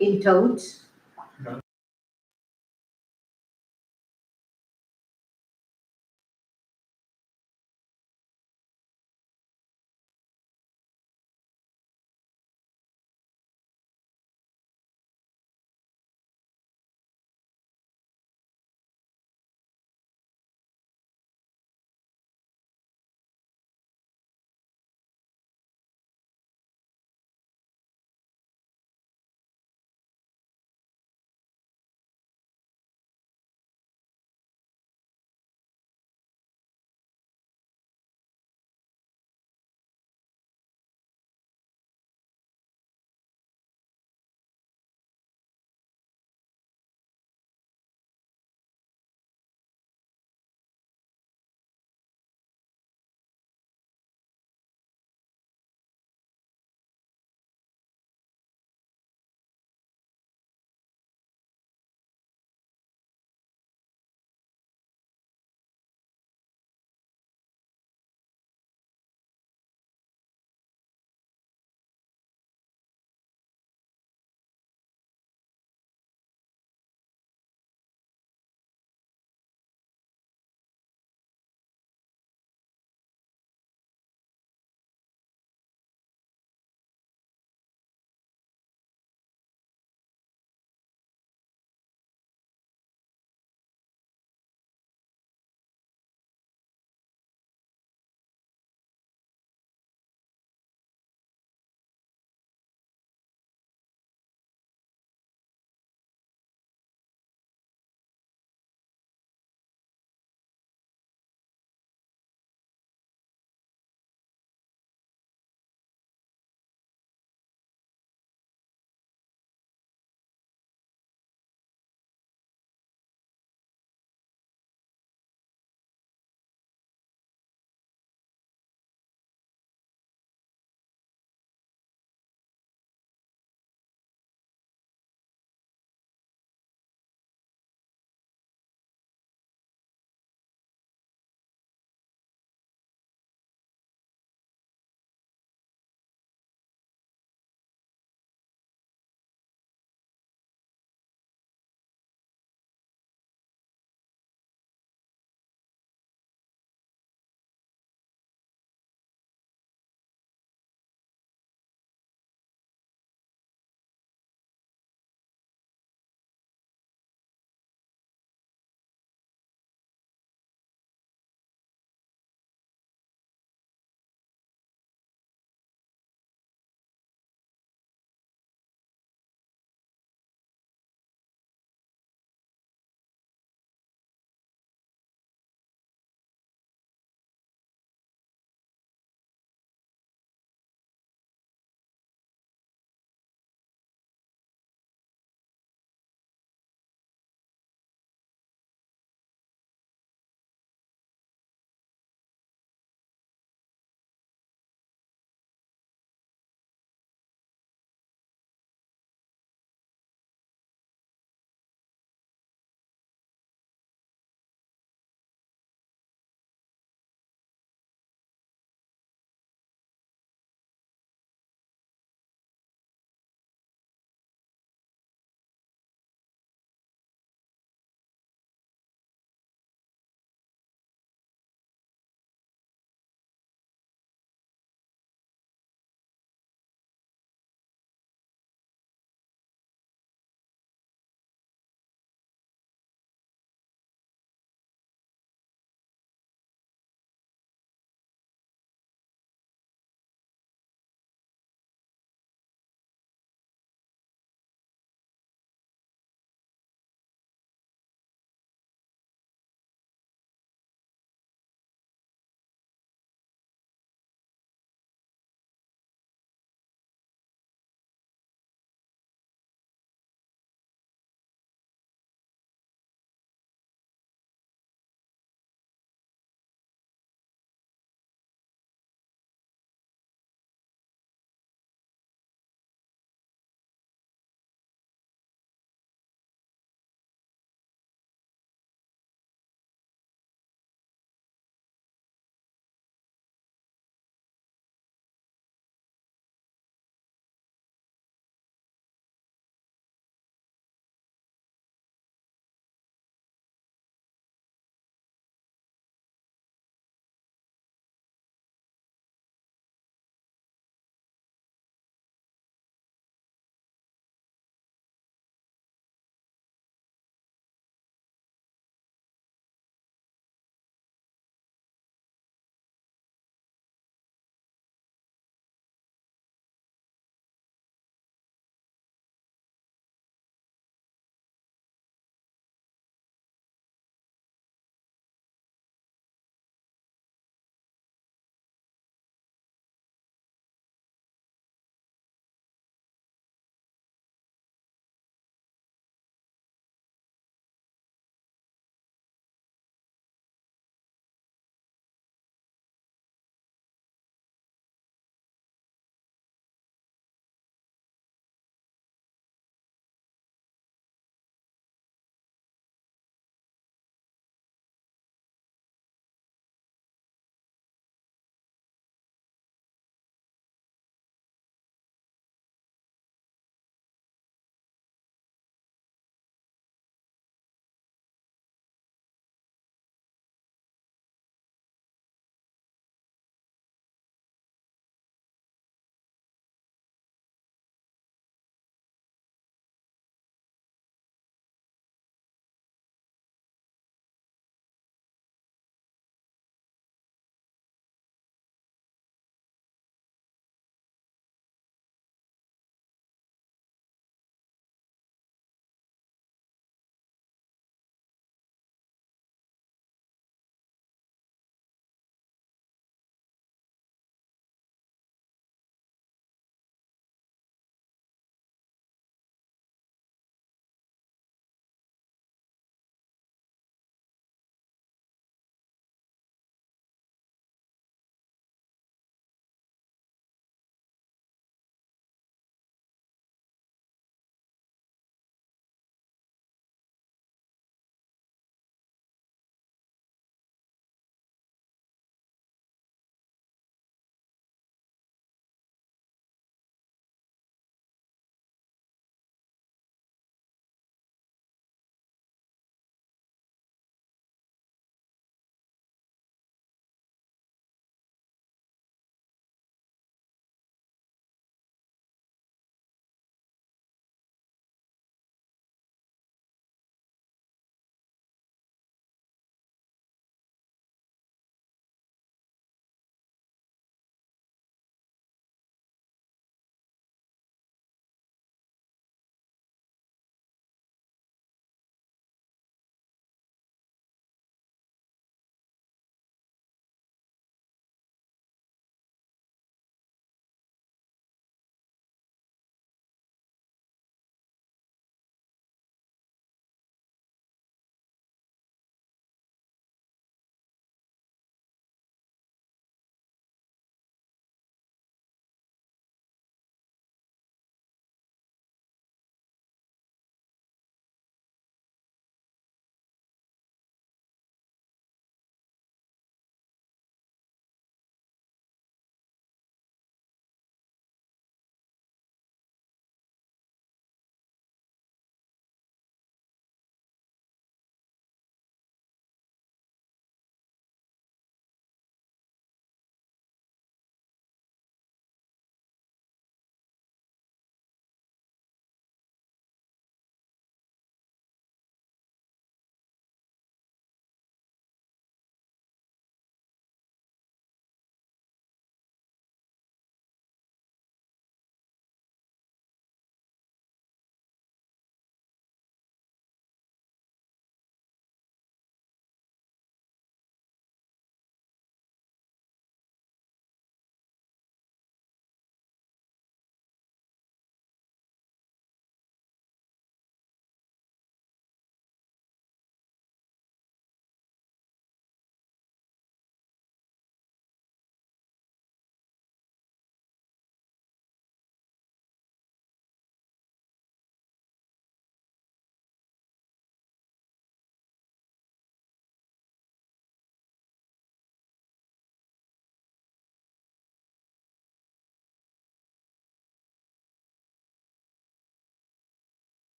in toads.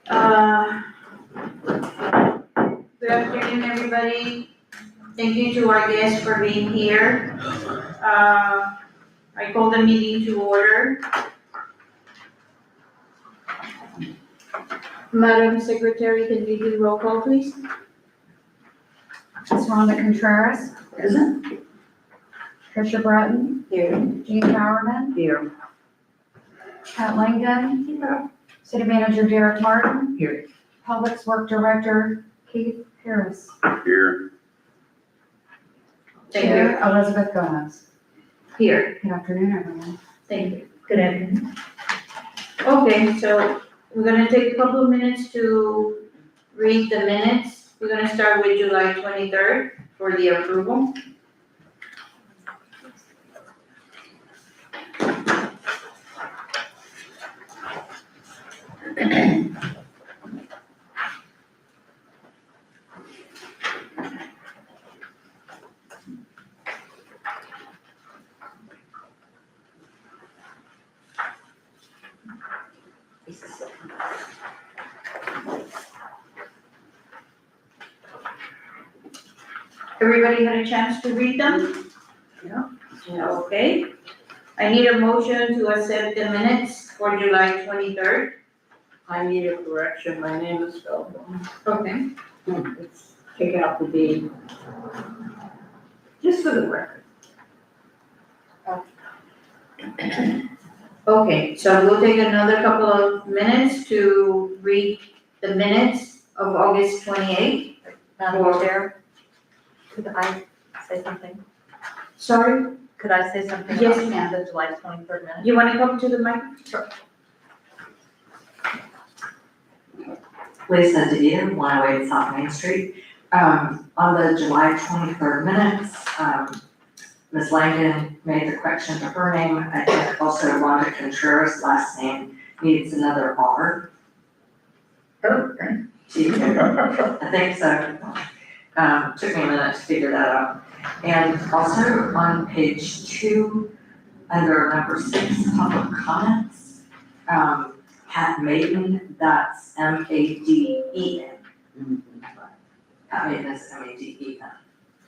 Good afternoon, everybody. Thank you to our guests for being here. I call the meeting to order. Madam Secretary, can you do the roll call, please? Ms. Rhonda Contreras, Present. Tricia Bratton, Here. Jean Bowerman, Here. Pat Langdon, City Manager Derek Martin. Here. Public Works Director Keith Harris. Here. Thank you. Chair Elizabeth Gomez. Here. Good afternoon, everyone. Thank you. Good afternoon. Okay, so we're gonna take a couple of minutes to read the minutes. We're gonna start with July 23rd for the approval. Everybody had a chance to read them? Yeah. Okay. I need a motion to accept the minutes for July 23rd. I need a correction, my name is spelled wrong. Okay. It's, take out the D. Just for the record. Okay, so we'll take another couple of minutes to read the minutes of August 28th. Madam Chair, could I say something? Sorry, Could I say something Yes, about ma'am. the July 23rd minute? you want to come to the mic? Lisa DeVito, 108 South Main Street. On the July 23rd minutes, Ms. Langdon made the correction to her name. I think also Rhonda Contreras' last name needs another R. Okay. I think so. Took me a minute to figure that out. And also on page 2, under number 6, public comments, Pat Maiden, that's M-A-D-E-N. Pat Maiden is M-A-D-E-N.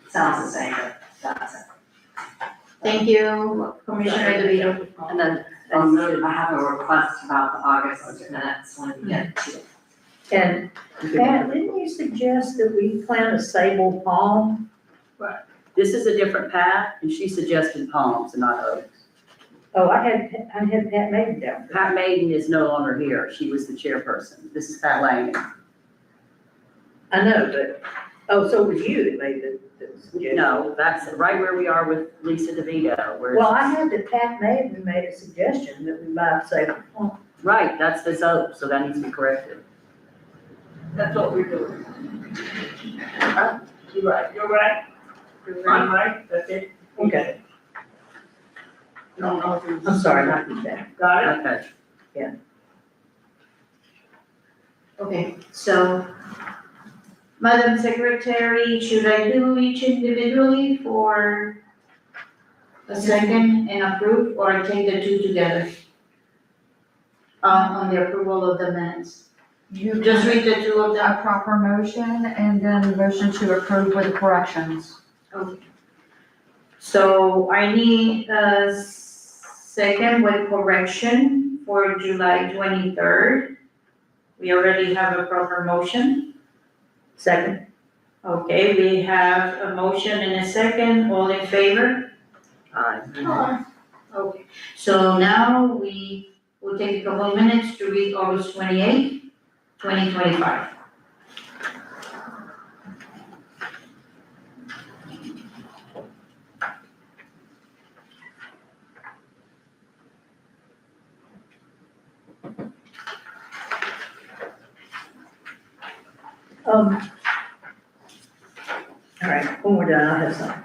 Sounds the same, but that's it. Thank you, Commissioner DeVito. And then, Also, I have a request about the August minutes when you get to it. And Pat, didn't you suggest that we plant a sable palm? This is a different path, and she suggested palms and not oaks. Oh, I had Pat Maiden down. Pat Maiden is no longer here. She was the chairperson. This is Pat Lang. I know, but, oh, so it was you that made the suggestion? No, that's right where we are with Lisa DeVito, where, Well, I had that Pat Maiden made a suggestion that we buy a sable palm. right, that's this oak, so that needs to be corrected. That's what we're doing. You're right. You're right. I'm right, that's it? Okay. No, no. I'm sorry, not you, Pat. Got it? Okay. Okay, so, Madam Secretary, should I do each individually for a second and approve, or I take the two together? On the approval of the minutes? You Just read the two of them. a proper motion and then motion to approve with corrections. Okay. So I need a second with correction for July 23rd. We already have a proper motion. Second. Okay, we have a motion and a second, all in favor? Aye. Okay, so now we will take a couple of minutes to read August 28th, 2025. All right, when we're done, I'll have some.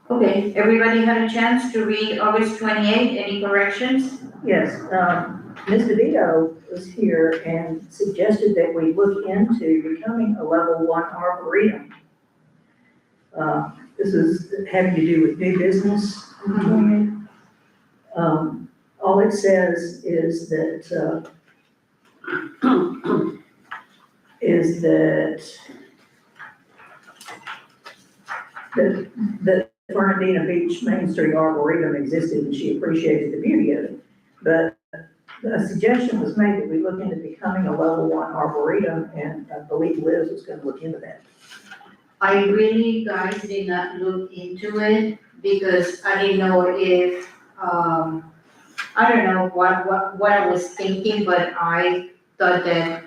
Okay, everybody had a chance to read August 28th, any corrections? Yes, Ms. DeVito was here and suggested that we look into becoming a level 1 arboretum. This is having to do with new business. All it says is that, that Fernandina Beach Main Street Arboretum existed and she appreciated the beauty of it. But a suggestion was made that we look into becoming a level 1 arboretum, and I believe Liz was gonna look into that. I really, guys, did not look into it because I didn't know if, I don't know what I was thinking, but I thought that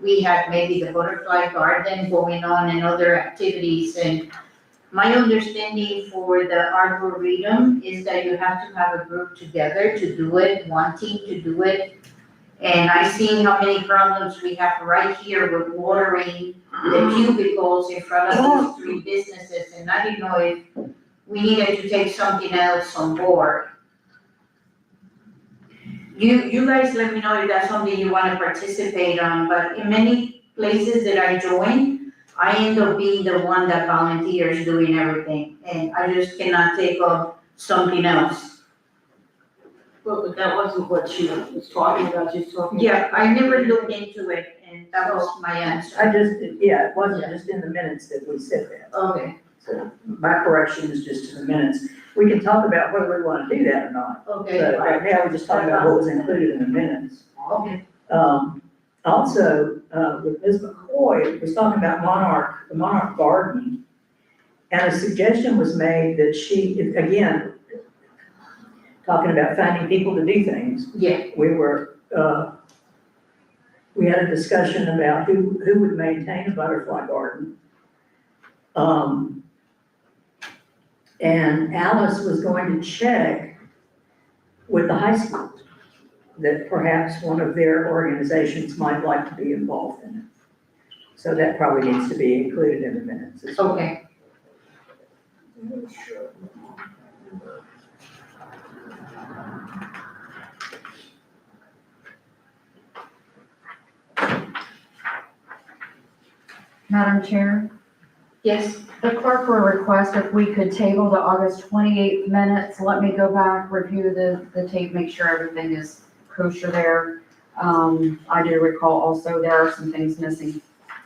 we had maybe the butterfly garden going on and other activities. And my understanding for the arboretum is that you have to have a group together to do it, wanting to do it. And I seen how many problems we have right here with watering the cubicles in front of those 3 businesses, and I didn't know if we needed to take something else on board. You guys let me know if that's something you wanna participate on, but in many places that I join, I end up being the one that volunteers doing everything, and I just cannot take on something else. But that wasn't what she was talking about, she was talking. Yeah, I never looked into it, and that was my answer. It wasn't just in the minutes that we said that. Okay, So my correction is just to the minutes. We can talk about whether we wanna do that or not. okay, But right now, we're just talking about what was included in the minutes. okay. Also, with Ms. McCoy, was talking about the Monarch Garden. And a suggestion was made that she, again, talking about finding people to do things. Yeah. We had a discussion about who would maintain a butterfly garden. And Alice was going to check with the high school that perhaps one of their organizations might like to be involved in it. So that probably needs to be included in the minutes as well. Okay. Madam Chair, Yes, the clerk will request if we could table the August 28th minutes. Let me go back, review the tape, make sure everything is kosher there. I do recall also there are some things missing.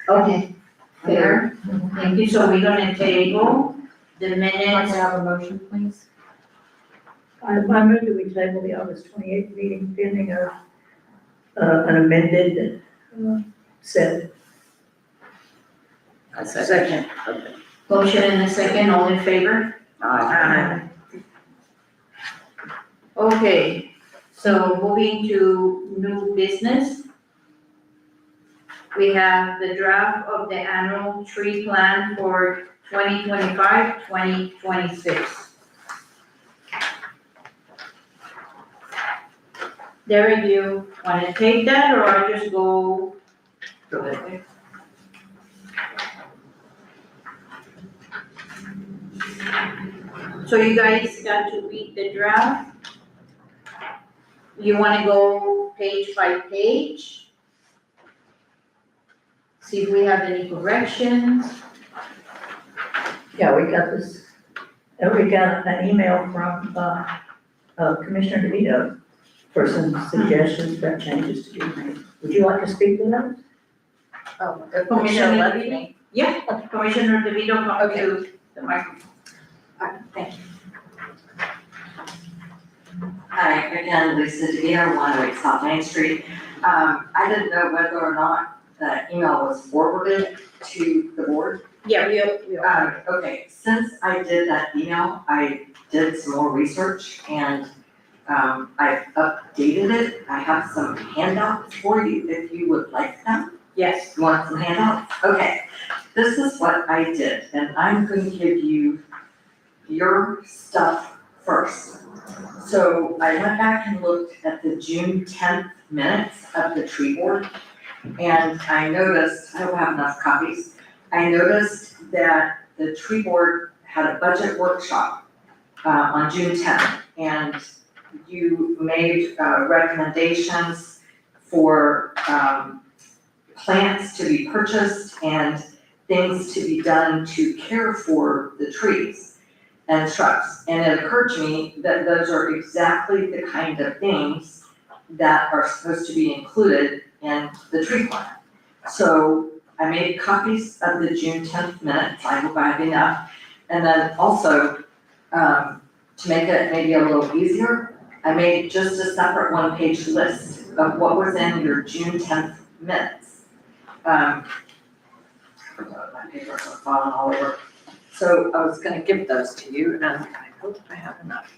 okay, fair. Thank you. So we're gonna table the If I could minutes. have a motion, please? I move that we table the August 28th meeting pending an amended set. A second. Okay. Motion and a second, all in favor? Aye. Okay, so moving to new business. We have the draft of the annual tree plan for 2025, 2026. Derek, you wanna take that, or I just go? Go ahead. So you guys got to read the draft? You wanna go page by page? See if we have any corrections? Yeah, we got this, we got an email from Commissioner DeVito for some suggestions about changes to be made. Would you like to speak to that? Oh, Commissioner Levy? Yeah, Commissioner DeVito, come to the microphone. Thank you. Hi, again, Lisa DeVito, 108 South Main Street. I didn't know whether or not the email was forwarded to the board. Yeah, we are. Okay, since I did that email, I did some more research and I've updated it. I have some handouts for you if you would like them. Yes. You want some handouts? Okay, this is what I did, and I'm going to give you your stuff first. So I went back and looked at the June 10th minutes of the tree board, and I noticed, I don't have enough copies, I noticed that the tree board had a budget workshop on June 10th, and you made recommendations for plants to be purchased, and things to be done to care for the trees and shrubs. And it occurred to me that those are exactly the kind of things that are supposed to be included in the tree plan. So I made copies of the June 10th minutes, I hope I have enough. And then also, to make it maybe a little easier, I made just a separate one-page list of what was in your June 10th minutes. My papers are falling all over. So I was gonna give those to you, and I hope I have enough.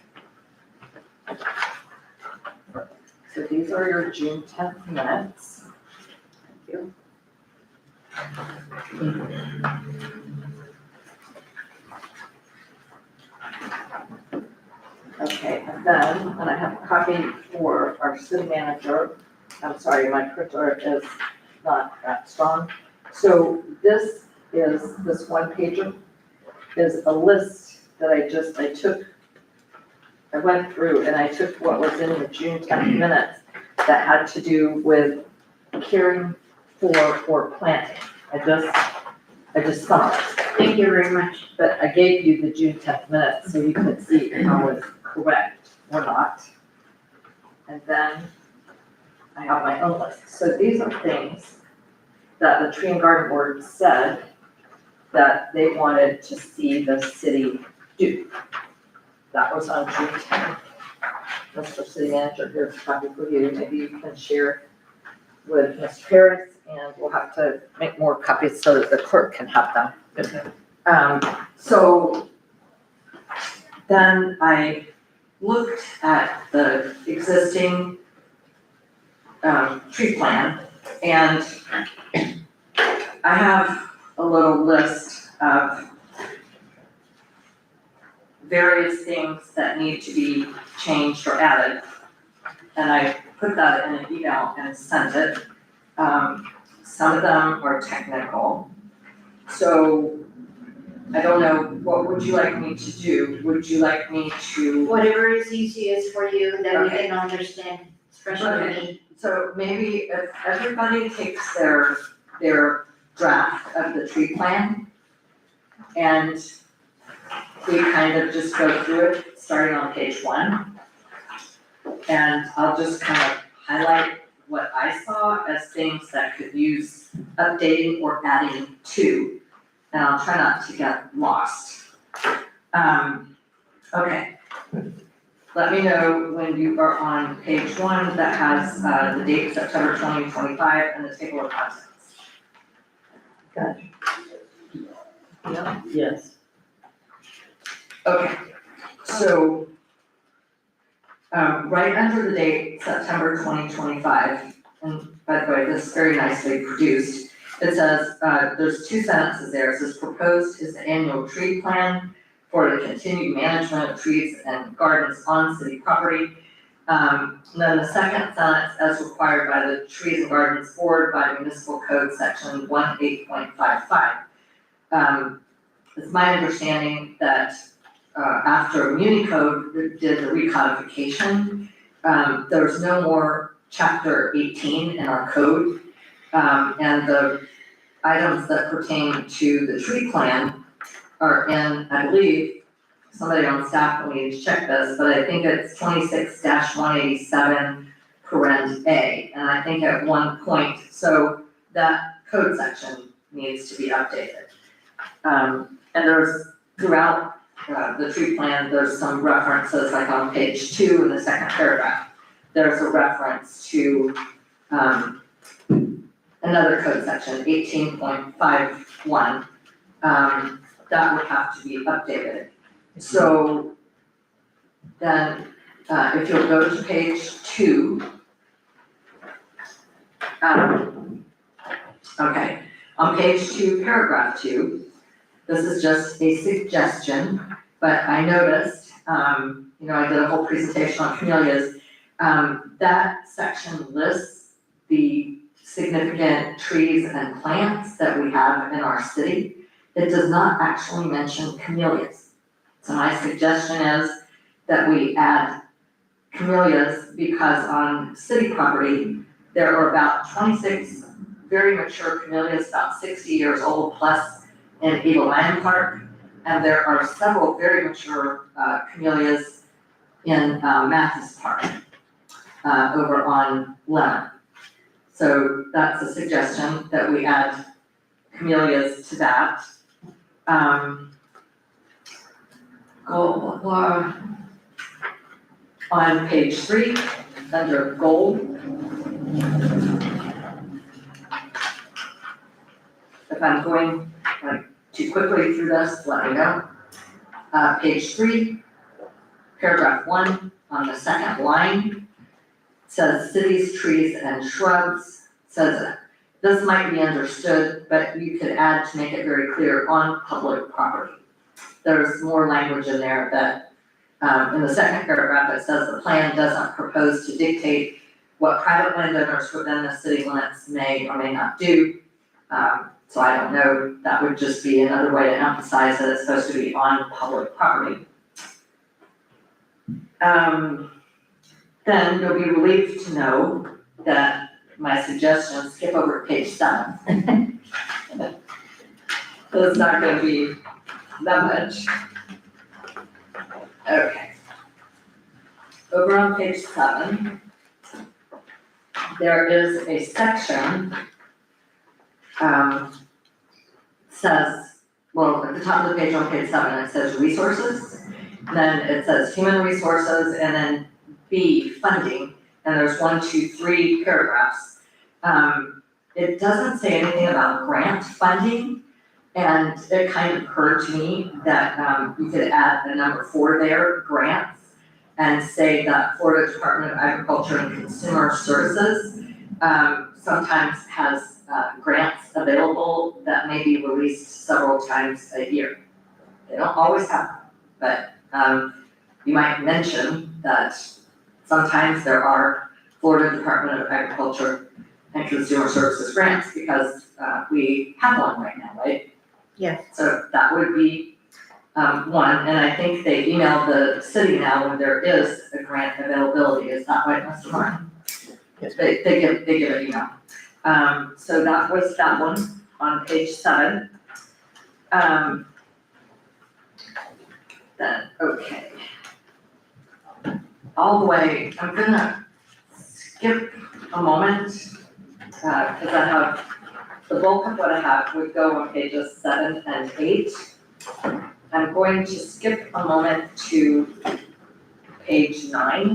So these are your June 10th minutes. Thank you. Okay, and I have a copy for our city manager. I'm sorry, my printer is not that strong. So this one pager is a list that I went through and I took what was in the June 10th minutes that had to do with caring for or planting. I just summarized. Thank you very much. But I gave you the June 10th minutes so you could see if I was correct or not. And then I have my own list. So these are things that the Tree and Garden Board said that they wanted to see the city do. That was on June 10th. Mr. City Manager, here's a copy for you. Maybe you can share with Mr. Harris, and we'll have to make more copies so that the clerk can have them. So then I looked at the existing tree plan, and I have a little list of various things that need to be changed or added. And I put that in an email and sent it. Some of them are technical. So I don't know, what would you like me to do? Would you like me to? Whatever is easiest for you that we Okay. can understand, especially me. So maybe if everybody takes their draft of the tree plan and we kind of just go through it, starting on page 1. And I'll just kind of highlight what I saw as things that could use updating or adding to. And I'll try not to get lost. Okay. Let me know when you are on page 1 that has the date September 2025 and the table of contents. Yes. Okay, so, right under the date September 2025, and by the way, this is very nicely produced, it says, there's 2 sentences there. It says, proposed is the annual tree plan for the continued management of trees and gardens on city property. And then the second sentence, as required by the Trees and Gardens Board by Municipal Code Section 18.55. It's my understanding that after Muni Code did the recodification, there's no more chapter 18 in our code. And the items that pertain to the tree plan are in, I believe, somebody on staff will need to check this, but I think it's 26-187 parent A. And I think at one point, so that code section needs to be updated. And there's throughout the tree plan, there's some references, like on page 2 in the second paragraph, there's a reference to another code section, 18.51, that would have to be updated. So then, if you'll go to page 2, okay, on page 2, paragraph 2, this is just a suggestion, but I noticed, I did a whole presentation on camellias. That section lists the significant trees and plants that we have in our city. It does not actually mention camellias. So my suggestion is that we add camellias because on city property, there are about 26 very mature camellias, about 60 years old plus, in Eagle Lion Park, and there are several very mature camellias in Mathis Park over on Lemon. So that's a suggestion that we add camellias to that. On page 3, under gold. If I'm going too quickly through this, let me know. Page 3, paragraph 1, on the second line, says cities, trees, and shrubs, says this might be understood, but you could add to make it very clear on public property. There's more language in there that, in the second paragraph, it says the plan doesn't propose to dictate what private landowners within the city limits may or may not do. So I don't know, that would just be another way to emphasize that it's supposed to be on public property. Then you'll be relieved to know that my suggestion, skip over to page 7. So it's not gonna be that much. Okay. Over on page 7, there is a section, says, well, at the top of the page on page 7, it says resources, then it says human resources, and then B, funding, and there's 1, 2, 3 paragraphs. It doesn't say anything about grant funding, and it kind of occurred to me that you could add the number 4 there, grants, and say that Florida Department of Agriculture and Consumer Services sometimes has grants available that may be released several times a year. They don't always have them, but you might mention that sometimes there are Florida Department of Agriculture and Consumer Services grants because we have one right now, right? Yes. So that would be one, and I think they email the city now when there is a grant availability, is that right, Mr. Martin? Yes. They give an email. So that was that one on page 7. Then, okay. All the way, I'm gonna skip a moment, because I have, the bulk of what I have would go on pages 7 and 8. I'm going to skip a moment to page 9.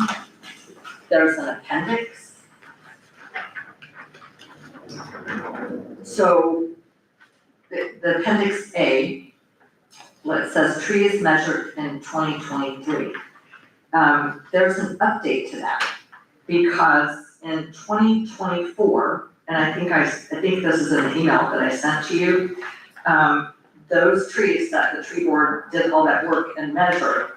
There's an appendix. So the appendix A, what it says trees measured in 2023. There's an update to that because in 2024, and I think this is an email that I sent to you, those trees that the tree board did all that work and measured,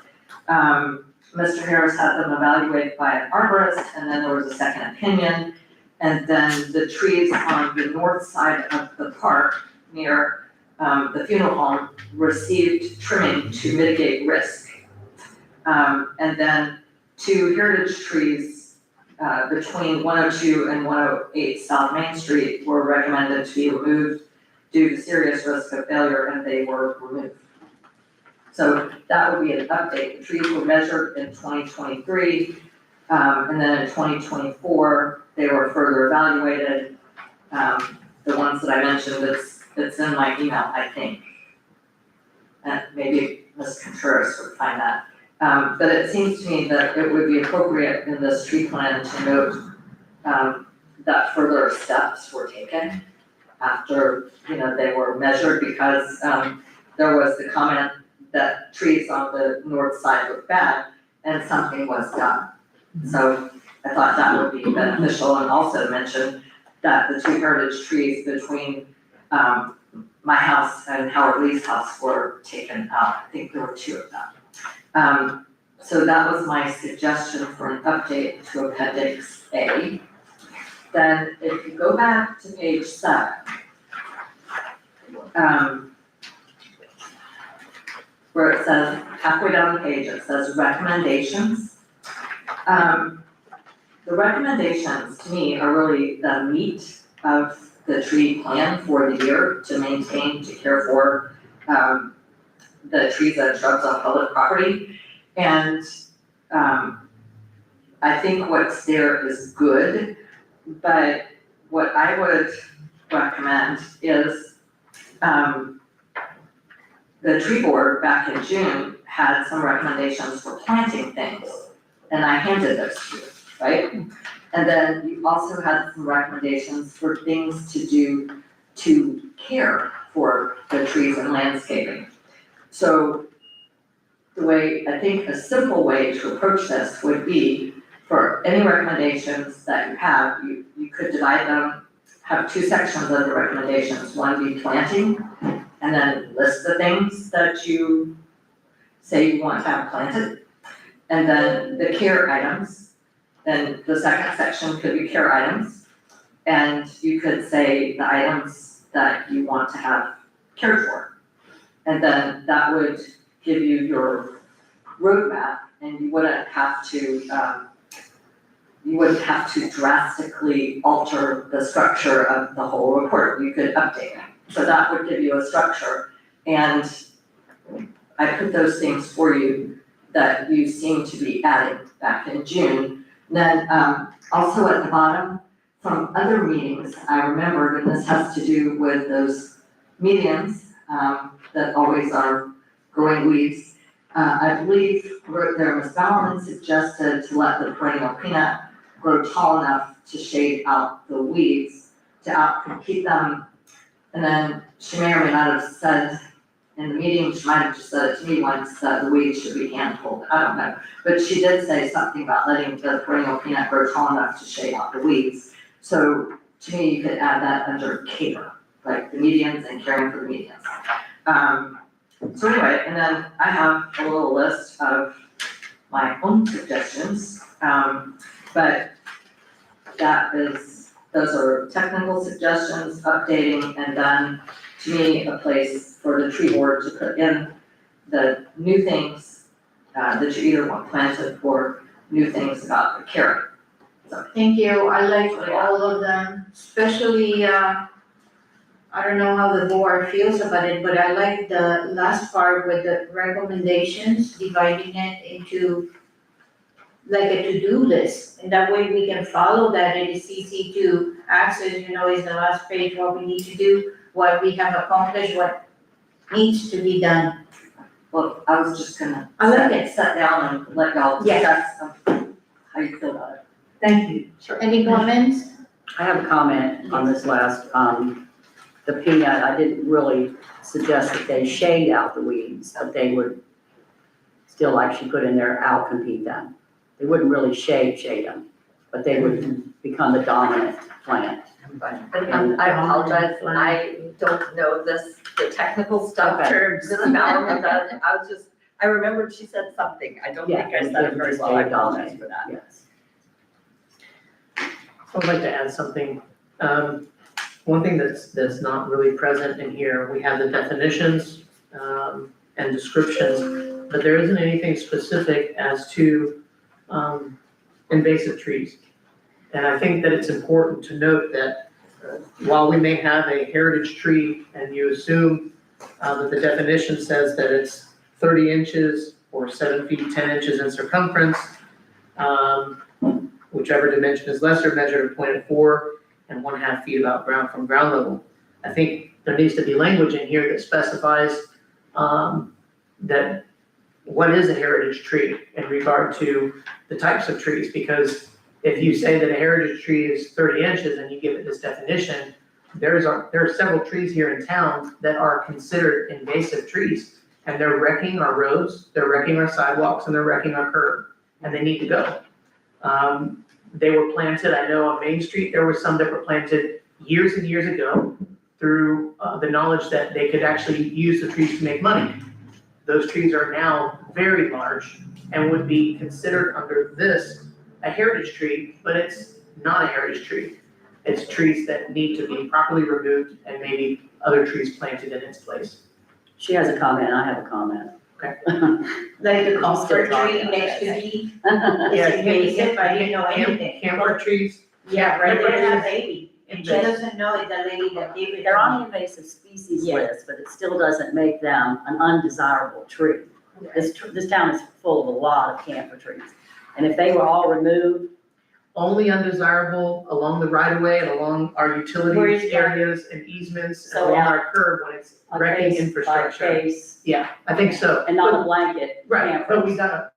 Mr. Harris had them evaluated by an arborist, and then there was a second opinion. And then the trees on the north side of the park near the funeral home received trimming to mitigate risk. And then 2 heritage trees between 102 and 108 South Main Street were recommended to be removed due to serious risk of failure, and they were removed. So that would be an update. The trees were measured in 2023, and then in 2024, they were further evaluated. The ones that I mentioned, it's in my email, I think. And maybe Ms. Contreras would find that. But it seems to me that it would be appropriate in this tree plan to note that further steps were taken after, they were measured, because there was the comment that trees on the north side look bad and something was done. So I thought that would be beneficial, and also mention that the 2 heritage trees between my house and Howard Lee's house were taken out. I think there were 2 of them. So that was my suggestion for an update to Appendix A. Then if you go back to page 7, where it says, halfway down the page, it says recommendations. The recommendations to me are really the meat of the tree plan for the year, to maintain, to care for, the trees and shrubs on public property. And, I think what's there is good, but what I would recommend is, the tree board back in June had some recommendations for planting things, and I handed those to you, right? And then you also had some recommendations for things to do to care for the trees and landscaping. So the way, I think a simple way to approach this would be for any recommendations that you have, you could divide them, have two sections of the recommendations, one be planting, and then list the things that you say you want to have planted. And then the care items, then the second section could be care items. And you could say the items that you want to have cared for. And then that would give you your roadmap, and you wouldn't have to drastically alter the structure of the whole report. You could update it. So that would give you a structure. And I put those things for you that you seem to be adding back in June. Then also at the bottom, from other meetings, I remembered, and this has to do with those medians that always are growing weeds. I believe wrote there, Ms. Bowerman suggested to let the perennial peanut grow tall enough to shade out the weeds, to outcompete them. And then she may or may not have said in the meeting, she might have just said it to me once, that the weeds should be hand pulled, I don't know. But she did say something about letting the perennial peanut grow tall enough to shade out the weeds. So to me, you could add that under care, like the medians and caring for the medians. So anyway, and then I have a little list of my own suggestions, but those are technical suggestions, updating, and then to me, a place for the tree board to put in the new things that you either want planted or new things about the caring. Thank you, I like all of them, especially, I don't know how the board feels about it, but I like the last part with the recommendations, dividing it into like a to-do list, and that way we can follow that, it is easy to access, is the last page, what we need to do, what we have accomplished, what needs to be done. Well, I was just gonna I like it. sit down and let y'all Yes. discuss how you feel about it. Thank you. Any comments? I have a comment on this last, the peanut, I didn't really suggest that they shade out the weeds, but they would still, like she put in there, outcompete them. They wouldn't really shade them, but they would become the dominant plant. And I apologize, I don't know the technical stuff, Okay. terms, Ms. Bowerman does. I remembered she said something, I don't think I said it very well, I apologize for that. Yes. I would like to add something. One thing that's not really present in here, we have the definitions and descriptions, but there isn't anything specific as to invasive trees. And I think that it's important to note that while we may have a heritage tree and you assume that the definition says that it's 30 inches or 7 feet, 10 inches in circumference, whichever dimension is lesser, measured at 0.4 and 1/2 feet above ground from ground level. I think there needs to be language in here that specifies that what is a heritage tree in regard to the types of trees, because if you say that a heritage tree is 30 inches and you give it this definition, there are several trees here in town that are considered invasive trees, and they're wrecking our roads, they're wrecking our sidewalks, and they're wrecking our curb, and they need to go. They were planted, I know on Main Street, there were some that were planted years and years ago through the knowledge that they could actually use the trees to make money. Those trees are now very large and would be considered under this a heritage tree, but it's not a heritage tree. It's trees that need to be properly removed and maybe other trees planted in its place. She has a comment, I have a comment. Okay. Like the comfort Still talking tree about next to that. me? Yeah, It's invasive, I didn't know anything. Camphor trees, Yeah, right there, have baby. And she doesn't know it's the lady that gave it. They're to on me. the invasive species Yeah. list, but it still doesn't make them an undesirable tree. This town is full of a lot of camphor trees. And if they were all removed, Only undesirable along the right of way and along our Where is utilities that? areas and easements and So along on- our curb when it's on wrecking case by infrastructure. case, Yeah, I think so. and not a blanket Right, but camphor.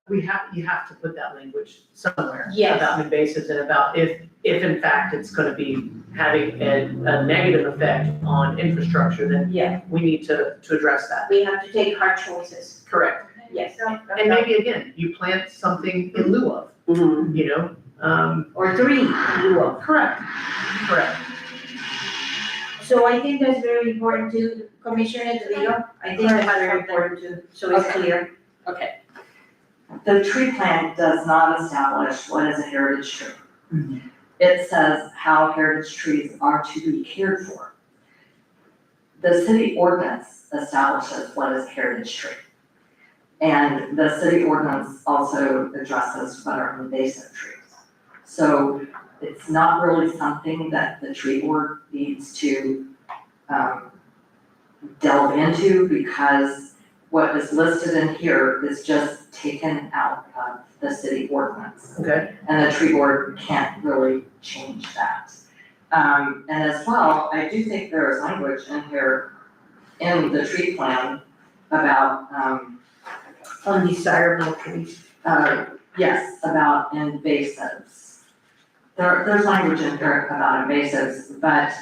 you have to put that language somewhere. Yes. About invasives and about if in fact it's gonna be having a negative effect on infrastructure, then Yeah, we need to address that. we have to take hard choices, Correct. yes. And maybe again, you plant something in lieu of, Mhm. you know, Or 3 in lieu of. correct. So I think that's very important too, Commissioner DeVito. I think that's very important too, so it's clear. Okay, The tree plan does not establish what is a heritage tree. Mm-hmm. It says how heritage trees are to be cared for. The city ordinance establishes what is a heritage tree. And the city ordinance also addresses what are invasive trees. So it's not really something that the tree board needs to delve into, because what is listed in here is just taken out of the city ordinance. Okay, And the tree board can't really change that. And as well, I do think there is language in here in the tree plan about, Undesirable trees. yes, about invasives. There's language in here about invasives, but,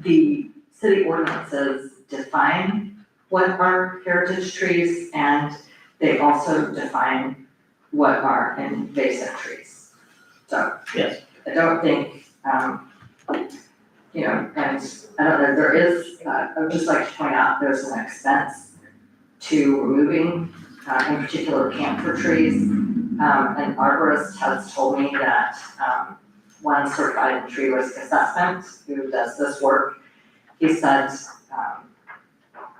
the city ordinances define what are heritage trees, and they also define what are invasive trees. So. Yes. I don't think, you know, and I don't know, there is, I would just like to point out, there's an expense to removing, in particular camphor trees. An arborist has told me that, one certified tree risk assessment who does this work, he said,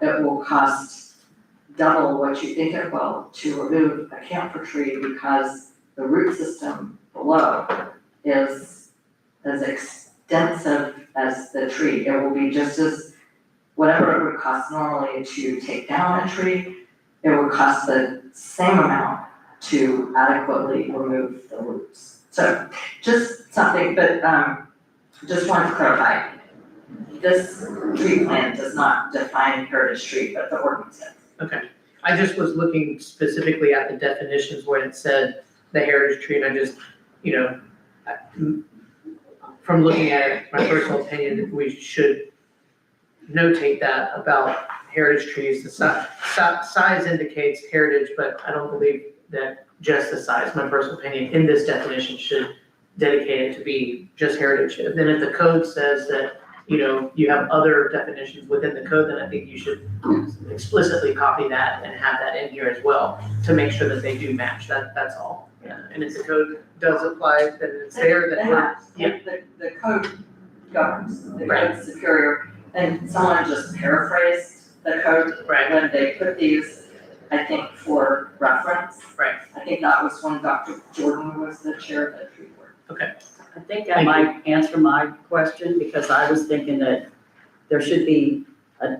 it will cost double what you think it will to remove a camphor tree, because the root system below is as extensive as the tree. It will be just as, whatever it would cost normally to take down a tree, it would cost the same amount to adequately remove the roots. So just something, but just wanted to clarify, this tree plan does not define heritage tree, but the ordinance does. okay. I just was looking specifically at the definitions when it said the heritage tree, and I just, you know, from looking at it, my personal opinion, that we should notate that about heritage trees. The size indicates heritage, but I don't believe that just the size, my personal opinion, in this definition should dedicate it to be just heritage. And then if the code says that, you know, you have other definitions within the code, then I think you should explicitly copy that and have that in here as well to make sure that they do match. That's all. Yeah. And if the code does apply, then it's there, then we're, yeah. The code governs, the Right. code's superior, and someone just paraphrased the code Right. when they put these, I think, for reference. Right. I think that was when Dr. Jordan was the chair of the tree board. I think that might answer my question, because I was thinking that there should be, a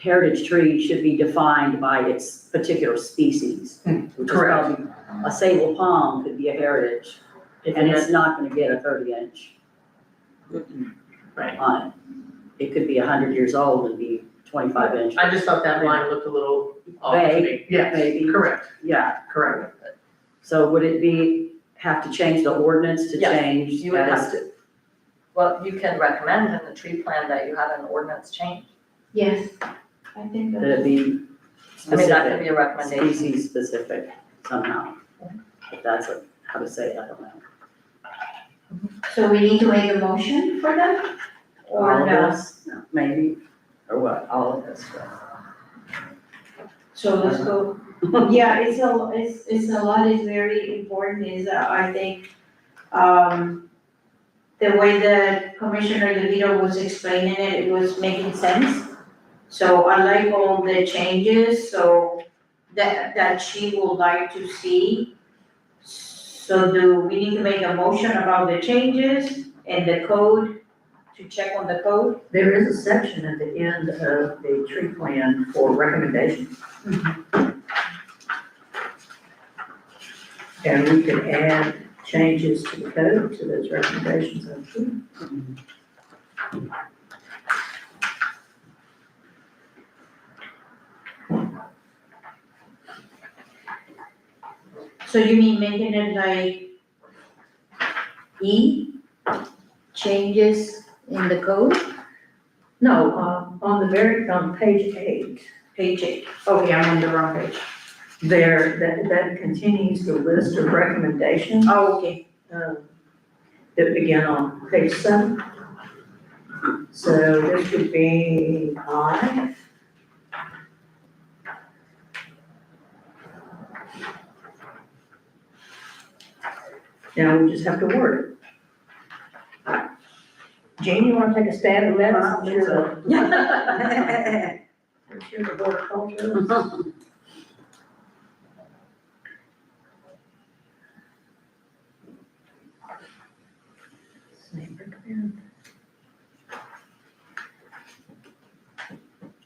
heritage tree should be defined by its particular species. Which is Correct. probably, a sable palm could be a heritage, and it's not gonna get a 30-inch Right. on it. It could be 100 years old and be 25 inch. I just thought that line looked a little off to me. Yes, maybe. correct, Yeah, correct. so would it have to change the ordinance to Yes, change? you would as- have to. Well, you can recommend in the tree plan that you have an ordinance change. Yes, I think That that, it be I mean, that specific, could be a recommendation. species specific somehow. If that's how to say it, I don't know. so we need to make a motion for that? All Or of no? this, maybe, or what, all of this. So let's go. Yeah, it's a lot, it's very important, is, I think, the way that Commissioner DeVito was explaining it, it was making sense. So I like all the changes, so that she would like to see. So do we need to make a motion about the changes and the code to check on the code? There is a section at the end of the tree plan for recommendations. And we can add changes to the code to those recommendations, I'm sure. So you mean making it like E, changes in the code? No, on page 8, Page 8. Okay, I'm on the wrong page. that continues the list of recommendations, Oh, okay. that begin on page 7. So this would be I. Now we just have to word it. Jane, you wanna take a stab at that? I'm sure I'm sure the horticulturist.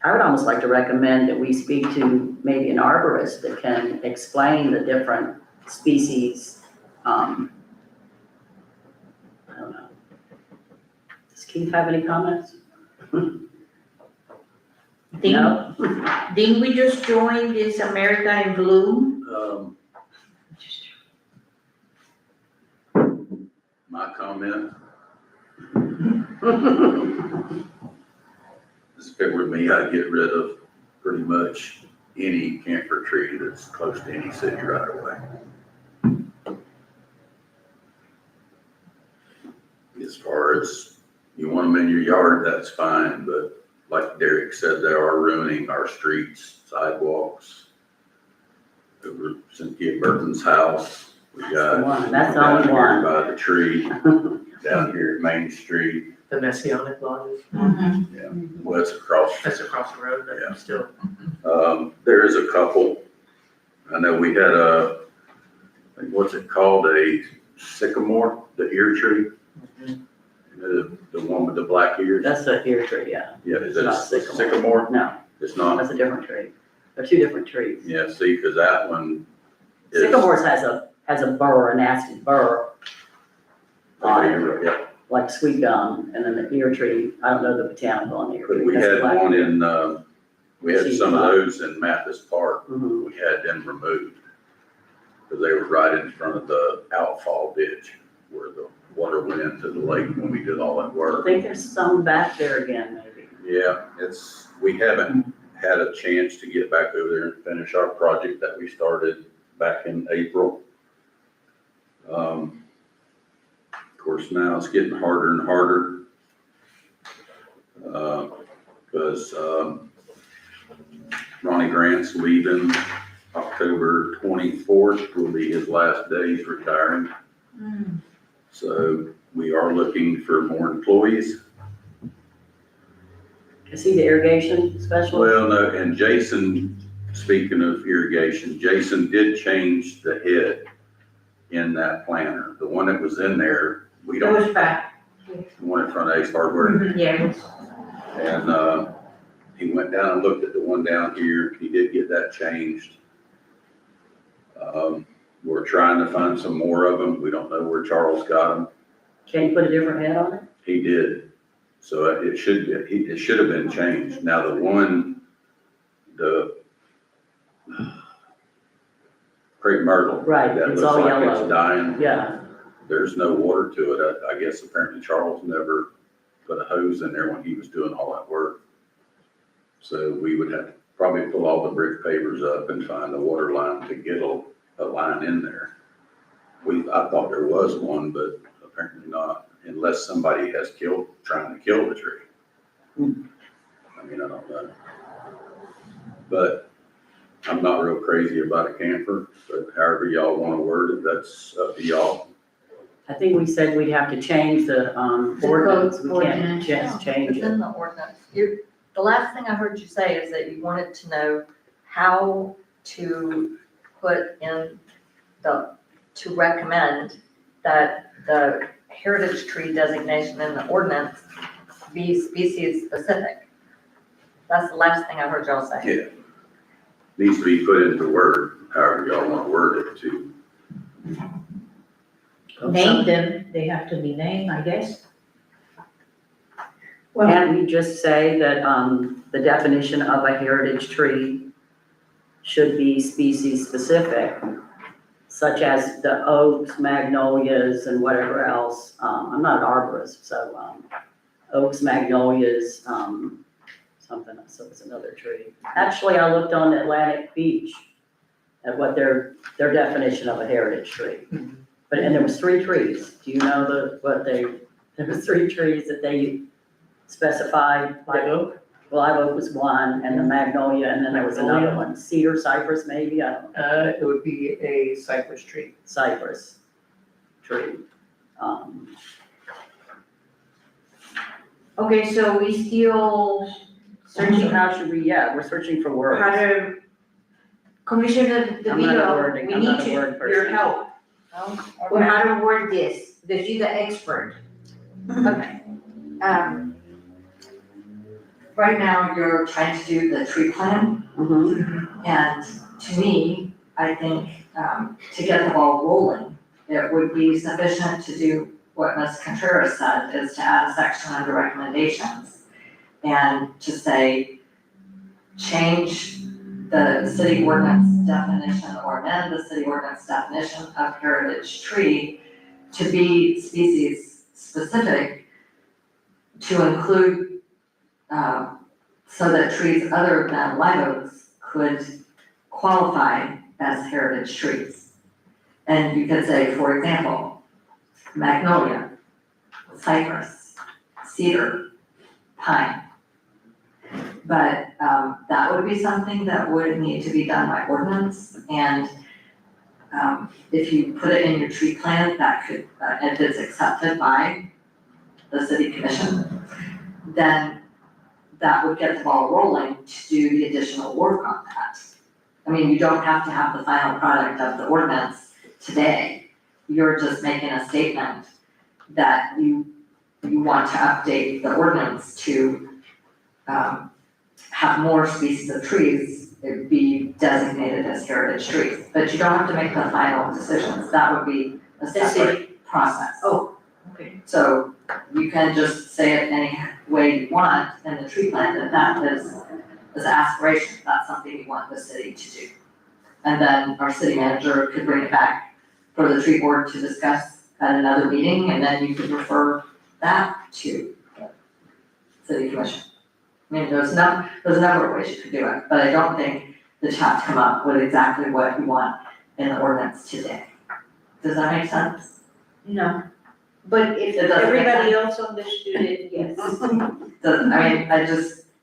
I would almost like to recommend that we speak to maybe an arborist that can explain the different species. I don't know. Does Keith have any comments? No? Didn't we just join this America in Bloom? My comment, if it were me, I'd get rid of pretty much any camphor tree that's close to any city right away. As far as you want them in your yard, that's fine, but like Derek said, they are ruining our streets, sidewalks. Over Cynthia Burton's house, we got That's the down only here one. by the tree, down here at Main Street. The Messianic lodges, Well, it's across. that's across the road, Yeah. but still. There is a couple. I know we had a, I think, what's it called, a sycamore, the ear tree? The one with the black ears? That's a ear tree, yeah. Yeah, is It's it not a sycamore. sycamore? No, It's not? that's a different tree. They're two different trees. Yeah, see, because that one is. Sycamores has a burr, a nasty burr on it, Yeah, like sweet gum, and then the ear tree, I don't know the botanical on the ear but tree. we that's had black. one in, we had some of those in Mathis Park. Mhm. We had them removed because they were right in front of the outfall ditch where the water went into the lake when we did all that I work. think there's some back there again, maybe. Yeah, we haven't had a chance to get back over there and finish our project that we started back in April. Of course, now it's getting harder and harder. Because Ronnie Grant's leaving October 24th will be his last day, he's retiring. So we are looking for more employees. Is he the irrigation specialist? Well, no, and Jason, speaking of irrigation, Jason did change the head in that planter. The one that was in there, we It don't, was back. the one in front of Ace Hardware. Yeah, it was. And, he went down and looked at the one down here. He did get that changed. We're trying to find some more of them. We don't know where Charles got them. Can you put a different head on it? He did. So it should have been changed. Now, the one, Craig Myrtle. Right, That it's looks all like yellow. it's dying. Yeah, There's no water to it. I guess apparently Charles never put a hose in there when he was doing all that work. So we would have to probably pull all the brick pavers up and find a water line to get a line in there. I thought there was one, but apparently not, unless somebody has trying to kill the tree. I mean, I don't know. But I'm not real crazy about a camper, but however y'all want to word it, that's up to y'all. I think we said we'd have to change the ordinance. We can't ordinance. just change It's in it. the ordinance. The last thing I heard you say is that you wanted to know how to put in to recommend that the heritage tree designation in the ordinance be species specific. That's the last thing I heard y'all say. Yeah. Needs to be put into Word, however y'all want to word it to. Name them, they have to be named, I guess. Well, Can't we just say that, the definition of a heritage tree should be species specific, such as the oaks, magnolias, and whatever else? I'm not an arborist, so, oaks, magnolias, something else, so it's another tree. Actually, I looked on Atlantic Beach at what their definition of a heritage tree. But, and there was 3 trees. Do you know there was 3 trees that they specified? Live oak, Live oak was one, and the magnolia, and then there was another one, cedar, cypress, maybe, I don't know, it would be a cypress tree. cypress tree. Okay, so we still So searching how should we, we're searching for how words. to, Commissioner I'm not a DeVito, wording- we I'm need not a your word person. help Oh, on okay. how to word this, because you're the expert. Okay. Right now, you're trying to do the tree plan, Mhm. and to me, I think, to get the ball rolling, it would be sufficient to do what Ms. Contreras said, is to add a section under recommendations and to say, change the city ordinance definition or amend the city ordinance definition of heritage tree to be species specific, to include, so that trees other than live oaks could qualify as heritage trees. And you could say, for example, magnolia, cypress, cedar, pine. But that would be something that would need to be done by ordinance, and if you put it in your tree plan, that could, if it's accepted by the city commission, then that would get the ball rolling to do the additional work on that. I mean, you don't have to have the final product of the ordinance today. You're just making a statement that you want to update the ordinance to have more species of trees be designated as heritage trees. But you don't have to make the final decisions. That would be a separate process. Oh, okay. So you can just say it any way you want in the tree plan, that is aspiration, that's something you want the city to do. And then our city manager could bring it back for the tree board to discuss at another meeting, and then you could refer that to the city commission. I mean, there's a number of ways you could do it, but I don't think that you have to come up with exactly what you want in the ordinance today. Does that make sense? No, but if It doesn't make everybody else understood it, yes.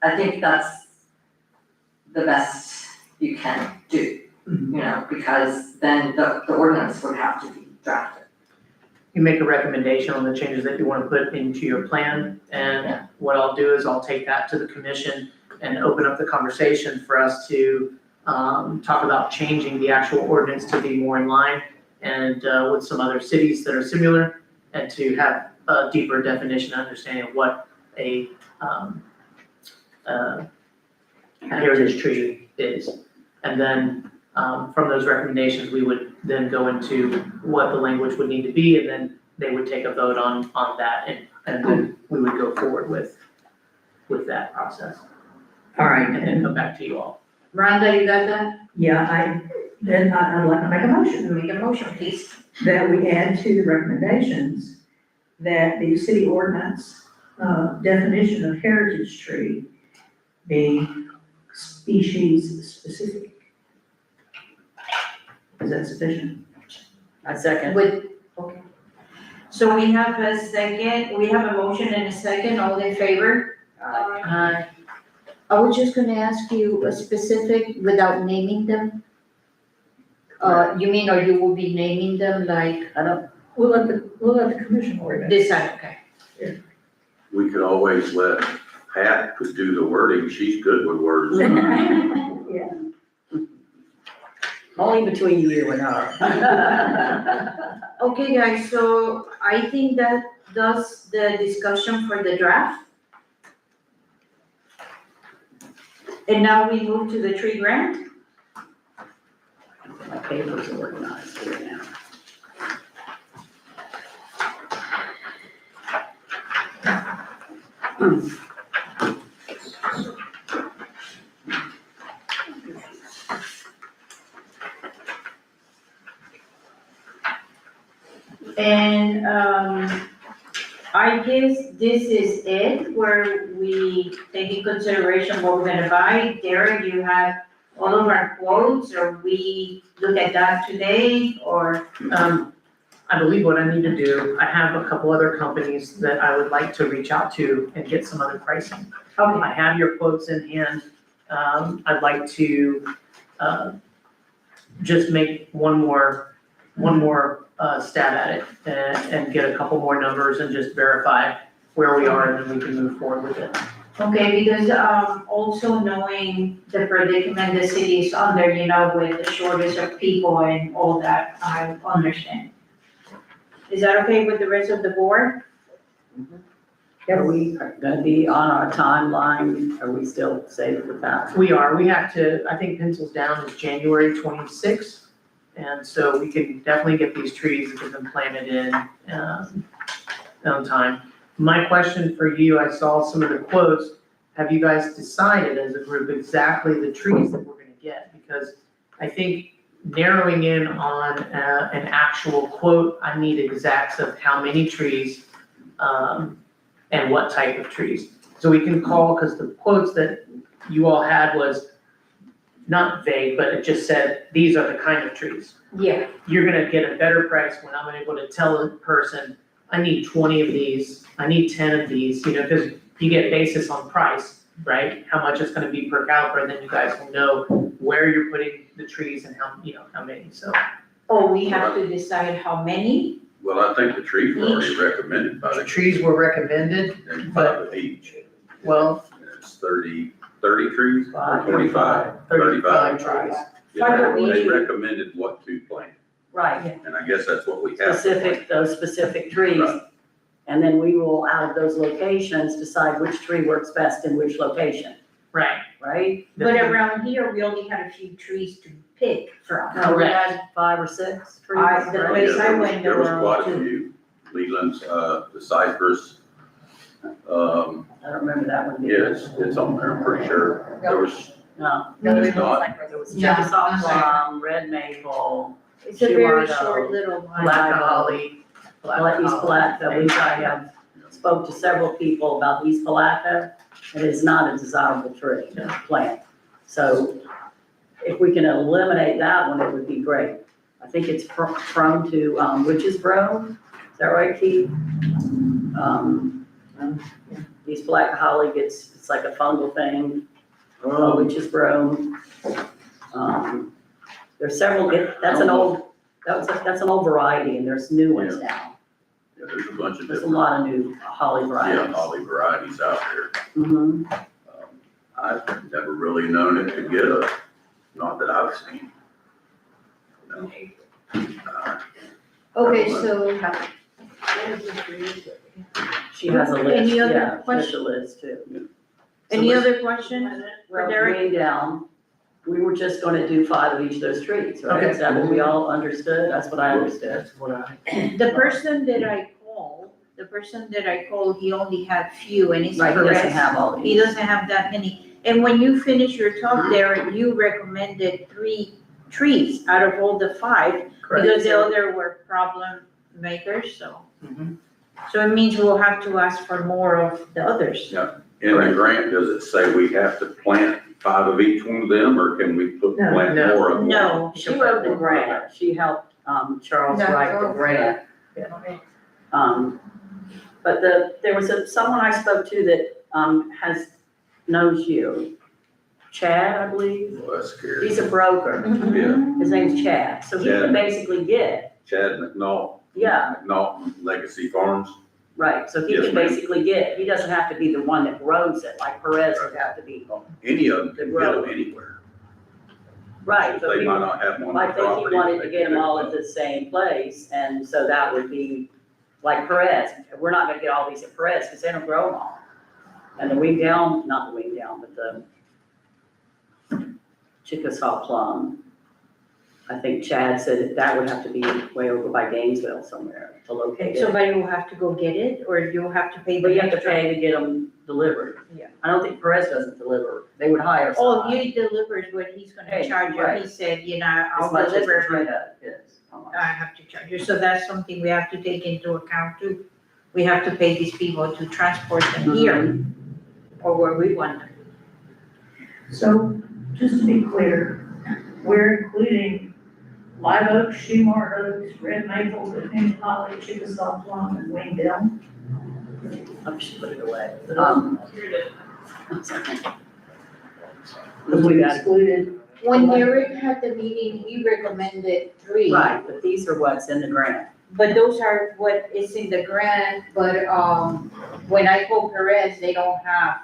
I think that's the best you can do, you know, because then the ordinance would have to be drafted. You make a recommendation on the changes that you want to put into your plan, and what I'll do is I'll take that to the commission and open up the conversation for us to talk about changing the actual ordinance to be more in line and with some other cities that are similar, and to have a deeper definition and understanding of what a heritage tree is. And then from those recommendations, we would then go into what the language would need to be, and then they would take a vote on that, and then we would go forward with that process, all right, and then come back to you all. Rhonda, you got that? yeah, I'd like to make a motion Make a motion, please. that we add to the recommendations that the city ordinance, definition of heritage tree be species specific. Is that sufficient? I second. Okay. So we have a second, we have a motion and a second, all in favor? I was just gonna ask you a specific, without naming them? You mean, or you will be naming them like We'll let the commission worry about it. this side, okay? We could always let Pat do the wording, she's good with words. Yeah. Only between you and her. Okay, guys, so I think that does the discussion for the draft. And now we move to the tree grant. My papers are organized here now. And, I guess this is it, where we take in consideration what we're gonna buy. Derek, you have all of our quotes, or we look at that today, or? I believe what I need to do, I have a couple other companies that I would like to reach out to and get some other pricing. Okay. I have your quotes in hand. I'd like to, just make one more stab at it and get a couple more numbers and just verify where we are, and then we can move forward with it. Okay, because, also knowing the predicament the city is under, you know, with the shortage of people and all that, I understand. Is that okay with the rest of the board? Are we gonna be on our timeline? Are we still safe with that? We have to, I think pencils down is January 26th. And so we can definitely get these trees and get them planted in, on time. My question for you, I saw some of the quotes. Have you guys decided as a group exactly the trees that we're gonna get? Because I think narrowing in on an actual quote, I need exacts of how many trees, and what type of trees. So we can call, because the quotes that you all had was not vague, but it just said, these are the kind of trees. Yeah. You're gonna get a better price when I'm able to tell a person, I need 20 of these, I need 10 of these, you know, because you get basis on price, right? How much it's gonna be per caliper, and then you guys will know where you're putting the trees and how, you know, how many, so. Oh, we have to decide how many? Well, I think the trees were already recommended by The the. trees were recommended, And 5 of each. well, And it's 30 trees, or 35. 25? 35 trees. Five Yeah, of they each. recommended what to plant, Right, and I guess that's what we have. to specific, those specific trees. Right. And then we will, out of those locations, decide which tree works best in which location, Right. right? But around here, we only had a few trees to pick from. No, we had 5 or 6 trees. The Oh, place yeah, I there was- went, There was there were quite a two. few, Leland's, the cypress, I don't remember that one. yeah, it's on there, I'm pretty sure. There was, No, it's not, there was Yeah, Chickasaw I'm sorry. plum, red maple, It's a very Shimano, short little one. Black holly. East Palatka, which I have spoke to several people about East Palatka. It is not a desirable tree to plant. So if we can eliminate that one, it would be great. I think it's prone to witch's brome. Is that right, Keith? East Palatka holly it's like a fungal thing, witch's brome. There's several, that's an old variety, and there's new ones now. yeah, there's a bunch of There's a different, lot of new holly yeah, varieties. holly varieties out there. Mhm. I've never really known it to get a, not that I've seen. No. Okay, so, She has a list, Any other yeah, she has a question? list too. any other questions? Well, Derek? going down, we were just gonna do 5 of each of those trees, right? Okay. Is that what we all understood? That's what I understood. That's what I. The person that I called, he only had few, and he's Right, he correct. doesn't have all He these. doesn't have that many. And when you finish your talk, Derek, you recommended 3 trees out of all the 5, because the other were problem makers, so. Mhm. So it means we'll have to ask for more of the others. In the grant, does it say we have to plant 5 of each one of them, or can we No. plant No. more of one? No, She wrote the grant, she helped, Charles No, write the oh, grant. But there was someone I spoke to that, knows you. Chad, I believe, Well, that's scary. he's a broker, Yeah, his name's Chad, so he can Chad. basically get, Chad McNaught. yeah, McNaught Legacy Farms. right, so he Yes, can ma'am. basically get, he doesn't have to be the one that grows it, like Perez would have to be. Any of them can get them anywhere. Right, but They we, might not have one on I the think property. he wanted but to they get can them do all it. at the same place, and so that would be, like Perez, we're not gonna get all these at Perez, because they don't grow them all. And the wing down, not the wing down, but Chickasaw Plum. I think Chad said that would have to be way over by Gainesville somewhere to locate it. Somebody will have to go get it, or you'll have to pay But the you have to extra? pay to get them delivered. Yeah. I don't think Perez doesn't deliver. They would hire Oh, somebody. he delivers what he's gonna Hey, charge you, right. he said, you know, As I'll much as deliver, but Katrina is. almost. I have to charge you, so that's something we have to take into account too. We have to pay these people to transport them here, or where we want them. So, just to be clear, we're including live oak, Shumar oaks, red maple, Bohemian holly, Chickasaw plum, and winged elm. I should put it away. Because we excluded, When Derek had the meeting, he recommended 3. Right, but these are what's in the grant. But those are what is in the grant, but, when I call Perez, they don't have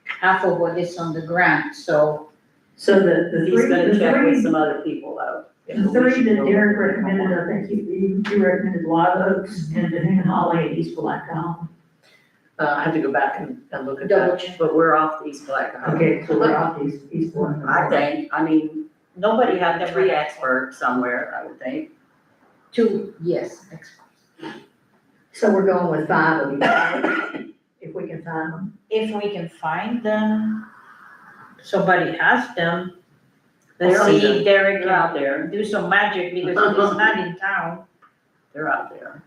half of what is on the grant, so. so the He's three, gonna the check with three, some other people though. the three that Derek recommended, I think you recommended live oaks and Bohemian holly and East Black Elm. I have to go back and look at Double that. check. But we're off East Black. Okay, so we're off East Black. I think, I mean, Nobody have had the tree expert somewhere, I would think. 2, yes, So we're going with 5 of these, if we can find them. if we can find them, somebody has them. Let's They're see on if Derek They're out can there, do some magic because he's not in town. they're out there.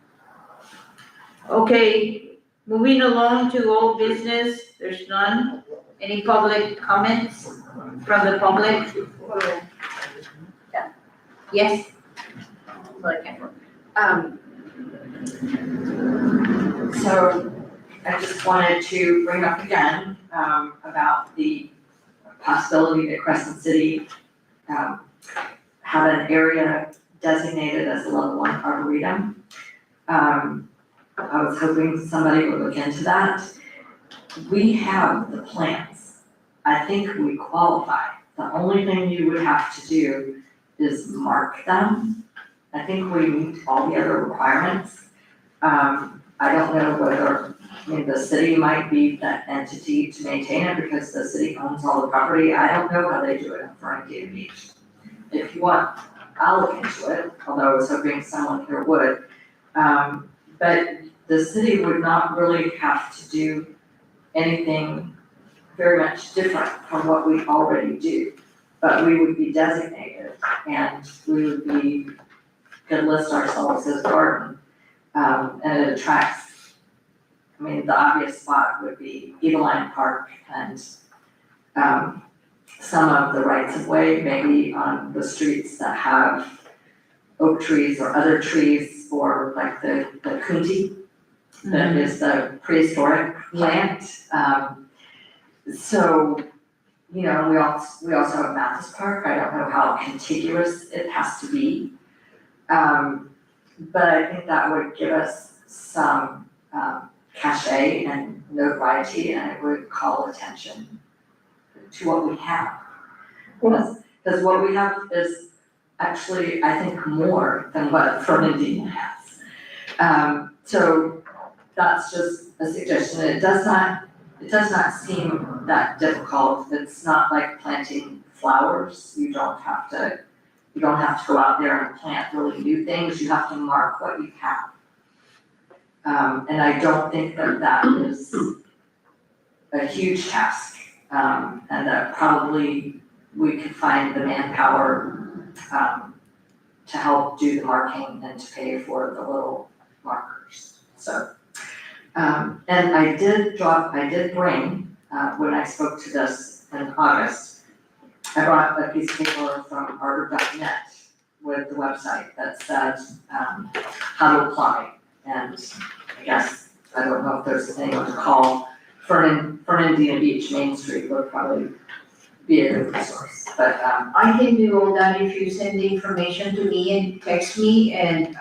Okay, moving along to old business, there's none. Any public comments from the public? Yes? So I just wanted to bring up again, about the possibility that Crescent City, have an area designated as a level 1 arboretum. I was hoping somebody would look into that. We have the plants. I think we qualify. The only thing you would have to do is mark them. I think we meet all the other requirements. I don't know whether, I mean, the city might be that entity to maintain it because the city owns all the property. I don't know how they do it in Fernandina Beach. If you want, I'll look into it, although I was hoping someone here would. But the city would not really have to do anything very much different from what we already do. But we would be designated and we would could list ourselves as garden. And it attracts, I mean, the obvious spot would be Eagle Line Park and, some of the rights of way, maybe on the streets that have oak trees or other trees, or like the kunti, that is the prehistoric plant. So, you know, we also have Mathis Park. I don't know how contiguous it has to be. But I think that would give us some, cachet and notoriety, and it would call attention to what we have. Because what we have is actually, I think, more than what Fernandina has. So that's just a suggestion. It does not seem that difficult. It's not like planting flowers. You don't have to go out there and plant really new things. You have to mark what you have. And I don't think that is a huge task. And that probably we could find the manpower, to help do the marking and to pay for the little markers. So, and I did bring, when I spoke to this in August, I brought a piece of paper from arbor.net with the website that said, how to apply. And I guess, I don't know if there's anyone to call, Fernandina Beach, Main Street would probably be a good resource, but, I can do all that if you send the information to me and text me and,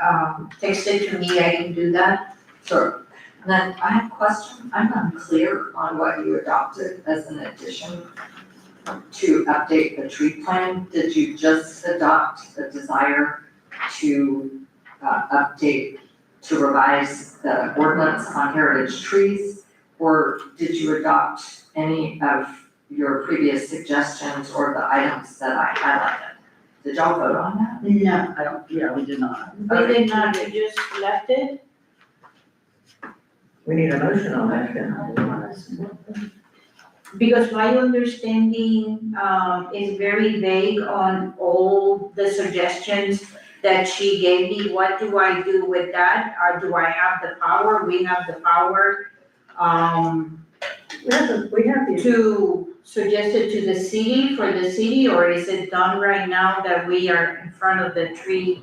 text it to me, I can do that. sure. And then I have a question, I'm unclear on what you adopted as an addition to update the tree plan. Did you just adopt the desire to update, to revise the ordinance on heritage trees? Or did you adopt any of your previous suggestions or the items that I highlighted. Did y'all vote on that? No, I don't, yeah, we did not. we did not, we just left it. We need a motion on that then. Because my understanding, is very vague on all the suggestions that she gave me. What do I do with that? Or do I have the power? We have the power, We have the, to suggest it to the city, for the city, or is it done right now that we are in front of the tree,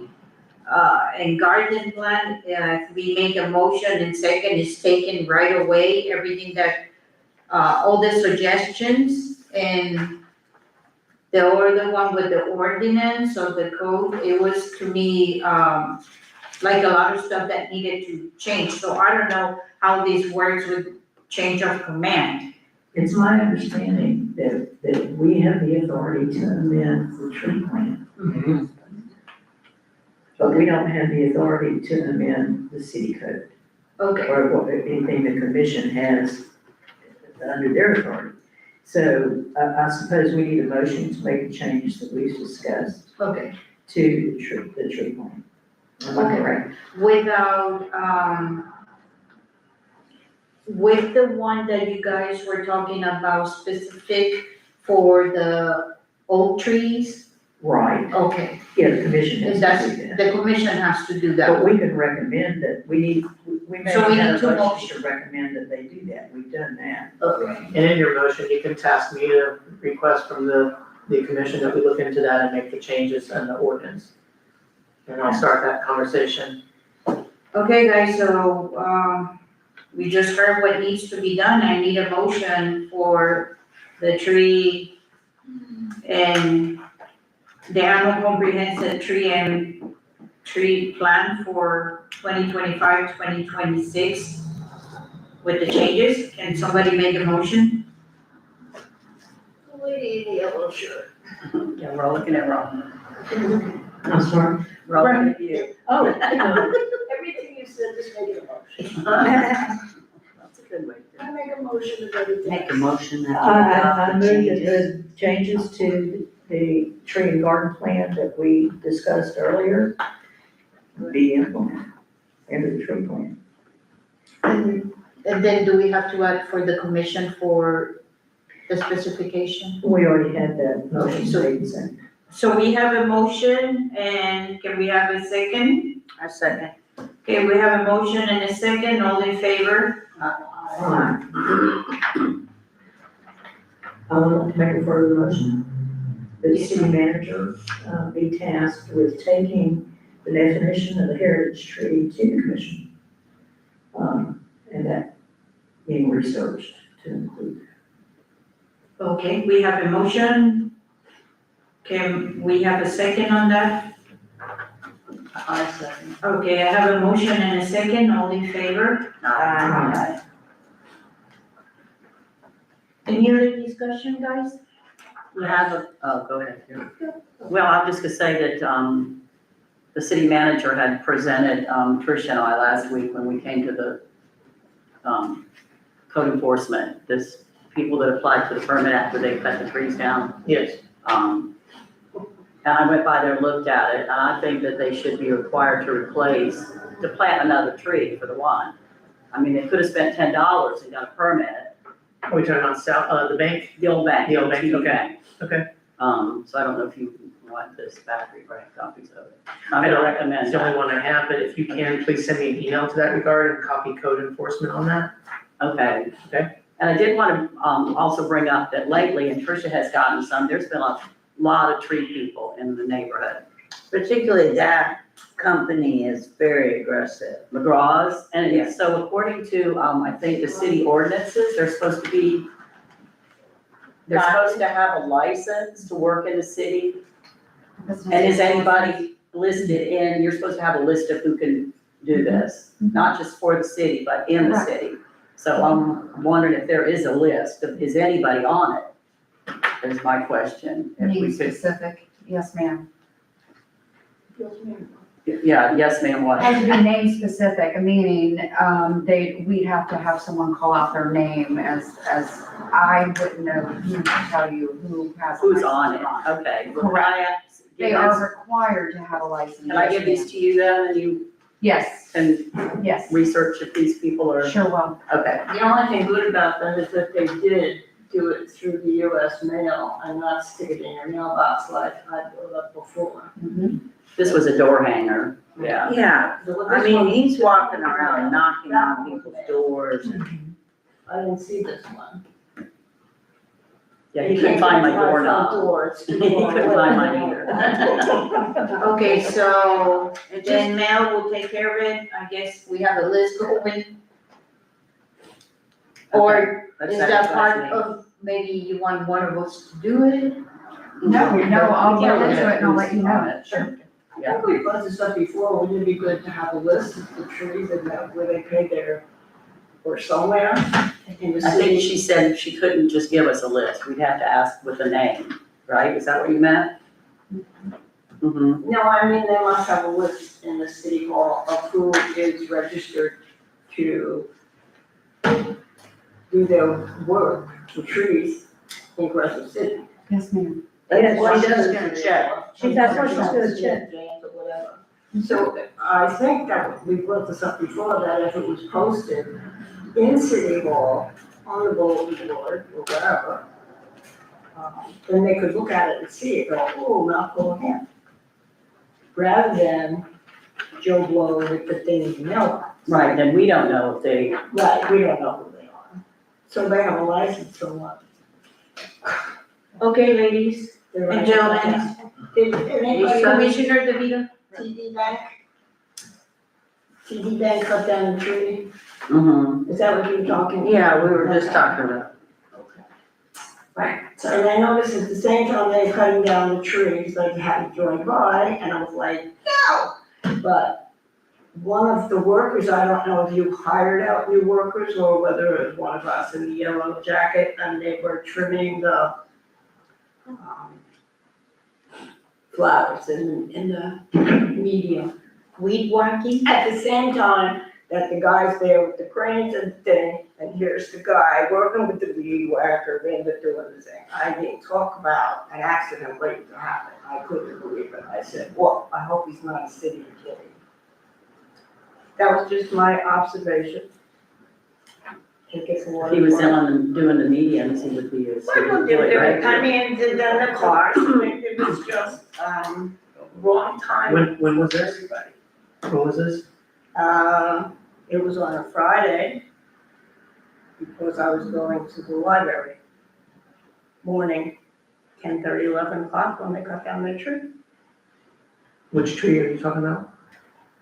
and garden plan? If we make a motion and second is taken right away, everything that, all the suggestions, and the other one with the ordinance or the code, it was to me, like a lot of stuff that needed to change. So I don't know how this works with change of command. it's my understanding that we have the authority to amend the tree plan. But we don't have the authority to amend the city code Okay, or anything the commission has under their authority. So I suppose we need a motion to make the change that we've discussed okay. to the tree plan. Am I correct? Without, with the one that you guys were talking about specific for the oak trees? Right, Okay, yeah, the commission has that's, to do that. the commission has to do But that. we can recommend that, we may So not we have need a two motion to recommend that they do that, we've done that. Okay, And in your motion, you can task me to request from the commission that we look into that and make the changes in the ordinance. And I'll start that conversation. okay, guys, so, we just heard what needs to be done. I need a motion for the tree and the annual comprehensive tree plan for 2025-2026 with the changes. Can somebody make a motion? Yeah, we're all looking at Rob. I'm sorry. We're all looking at you. Oh, Everything you said, just make it a motion. That's a good way to. I make a motion of everything. Make a motion that we I adopt the move that changes. the changes to the tree and garden plan that we discussed earlier be implemented into the tree plan. And then do we have to add for the commission for the specification? We already had that motion made and seconded. So we have a motion, and can we have a second? I second. Okay, we have a motion and a second, all in favor? Alright. I would like to make a further motion. The city manager be tasked with taking the definition of the heritage tree to the commission. And that being researched to include. Okay, we have a motion. Can we have a second on that? I second. Okay, I have a motion and a second, all in favor? Aye. Any other discussion, guys? We have a, oh, go ahead. Well, I'm just gonna say that, the city manager had presented, Tricia and I last week when we came to the, code enforcement, this, people that applied for the permit after they cut the trees down. Yes. And I went by there and looked at it, and I think that they should be required to plant another tree for the one. I mean, they could have spent $10 and got a permit, Are we talking about the bank? the old bank. The old bank, TD okay. Bank. Okay. So I don't know if you want this back, reprint copies of it. I I would don't, recommend it's the only that. one I have, but if you can, please send me an email to that regard and copy code enforcement on that. Okay. Okay. And I did want to, also bring up that lately, and Tricia has gotten some, there's been a lot of tree people in the neighborhood. Particularly that company is very aggressive. McGraw's, and it's, so according to, I think the city ordinances, they're supposed to have a license to work in the city. And is anybody listed in, you're supposed to have a list of who can do this, not just for the city, but in the Right. city. So I'm wondering if there is a list, is anybody on it? Is my question. If we Need could, specific, yes, ma'am. Yeah, yes, ma'am, what? Has to be name specific, meaning, we'd have to have someone call out their name as I wouldn't know who to tell you who has. a Who's on it? license Okay. Correct. They Give are these- required to have a license. Can I give these to you then, and you Yes, can yes, research if these people are, sure will. okay. The only thing good about them is that they did do it through the US mail and not stick it in your mailbox like I brought up before. This was a door hanger, yeah. Yeah, So I this mean, one- he's walking around knocking on people's doors. I didn't see this one. Yeah, he couldn't find my You can't get to doorknob. front door, it's too He far couldn't away. find mine either. Okay, so And then Mel will take care of it, I guess we have a list going. Or That's is that satisfies part me. of, maybe you want one of us to do it? No, I'll Yeah, look we'll into get it and I'll let you who's on know. it, sure. I think we brought this up before, wouldn't it be good to have a list of the trees and that where they pay their, or somewhere in the I think city? she said she couldn't just give us a list, we'd have to ask with a name, right? Is that what you meant? Mm-hmm, No, I mean, they must have a list in the city hall of who is registered to do their work, the trees in Crescent City. Yes, ma'am. Yes, she does gonna check. That's what she's gonna check. James or whatever. So I think that we brought this up before, that if it was posted in City Hall, on the bulletin board or whatever, then they could look at it and see it, go, oh, Mount Cohen. Rather than Joe Blow with the thing in the mailbox. right, then we don't know if they, Right, we don't know who they are. So they have a license or what? Okay, ladies They're and right. gentlemen, Did anybody, Commissioner DeVito? TD Bank? TD Bank cut down the tree? mm-hmm, Is that what you were talking about? Yeah, we were just talking about. Okay. Right, so, And I noticed at the same time they were cutting down the trees, like had to drive by, and I was like, no! But one of the workers, I don't know if you hired out new workers or whether it was one of us in the yellow jacket, and they were trimming the flowers in the medium. Weed whacking? At the same time that the guy's there with the cranes and the thing, and here's the guy working with the weed whacker and the doing the thing. I didn't talk about an accident waiting to happen. I couldn't believe it. I said, well, I hope he's not a city kid. That was just my observation. Think it's more. if he was in on the, doing the mediums, he would be a city Well, employee, right? I mean, then the cars, it was just, wrong time. When was this? Everybody. When was this? It was on a Friday because I was going to the library. Morning, 10:30, 11 o'clock when they cut down the tree. Which tree are you talking about?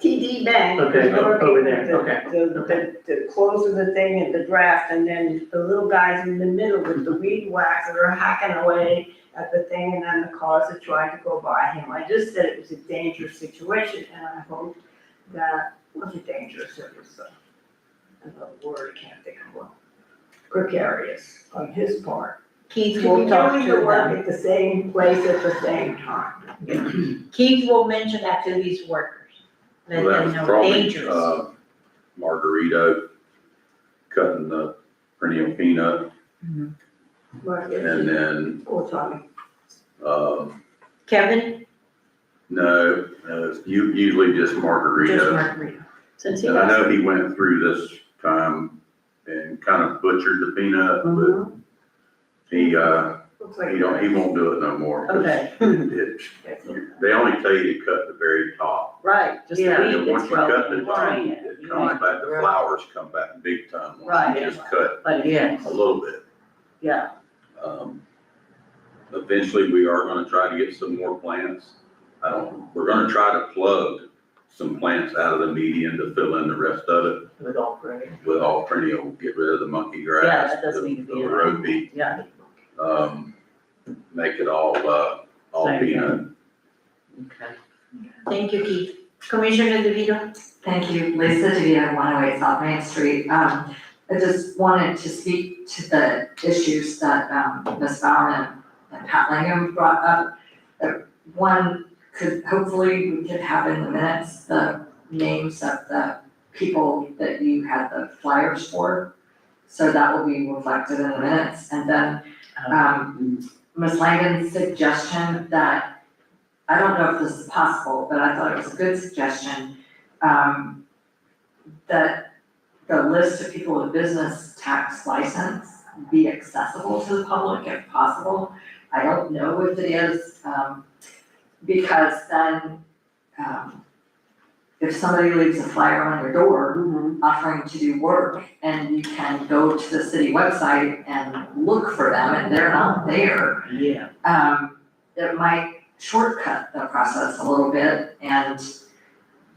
TD Bank. Okay, over there, the- okay, The close of the thing and the draft, and then the little guys in the middle with the weed whacker are hacking away at the thing, and then the cars are trying to go by him. I just said it was a dangerous situation, and I hope that wasn't dangerous, it was, another word, I can't think of one. Precarious on his part. Keith To will be talk doing to the work them. at the same place at the same time. Keith will mention that to these workers. Let Well, that them was know probably, dangerous. Margarito cutting the perennial peanut, But and then, Poor Tommy. Kevin? no, it's usually just Just Margarito. Margarita. Since he And I has, know he went through this time and kind of butchered the peanut, but he, Looks like. he won't do it no more. 'cause okay, They only tell you to cut the very top. right, just the Yeah. And then weed once that's you cut growing, the drain top, it. it comes back, the flowers come back big time. Once Right. you just cut But Yes. a little bit. yeah, Eventually, we are gonna try to get some more plants. We're gonna try to plug some plants out of the median to fill in the rest of it With all gray. with all perennial, get rid of the monkey grass. Yeah, that doesn't need to be the in road beet, yeah, make it all Same peanut. okay. Thank you, Keith. Commissioner DeVito? thank you, Lisa DeVito, 108 South Main Street. I just wanted to speak to the issues that Ms. Bowerman and Pat Langham brought up. One, hopefully we could have in the minutes the names of the people that you had the flyers for. So that will be reflected in the minutes, and then, Ms. Langen's suggestion that, I don't know if this is possible, but I thought it was a good suggestion, that the list of people with business tax license be accessible to the public if possible. I don't know if it is, because then, if somebody leaves a flyer on your door offering to do work, and you can go to the city website and look for them, and they're not there, Yeah. it might shortcut the process a little bit, and,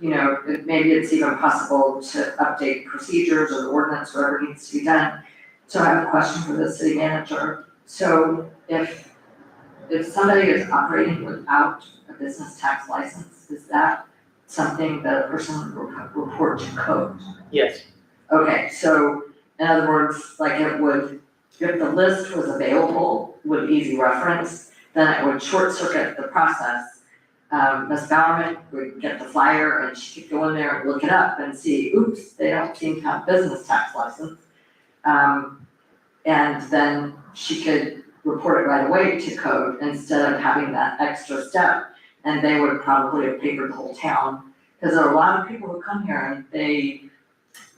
maybe it's even possible to update procedures or the ordinance, whatever needs to be done. So I have a question for the city manager. So if somebody is operating without a business tax license, is that something that a person would report to code? Yes. Okay, so in other words, like it would, if the list was available with easy reference, then it would short circuit the process. Ms. Bowerman would get the flyer and she could go in there and look it up and see, oops, they don't seem to have business tax license. And then she could report it right away to code instead of having that extra step. And they would probably have papered the whole town, because there are a lot of people who come here and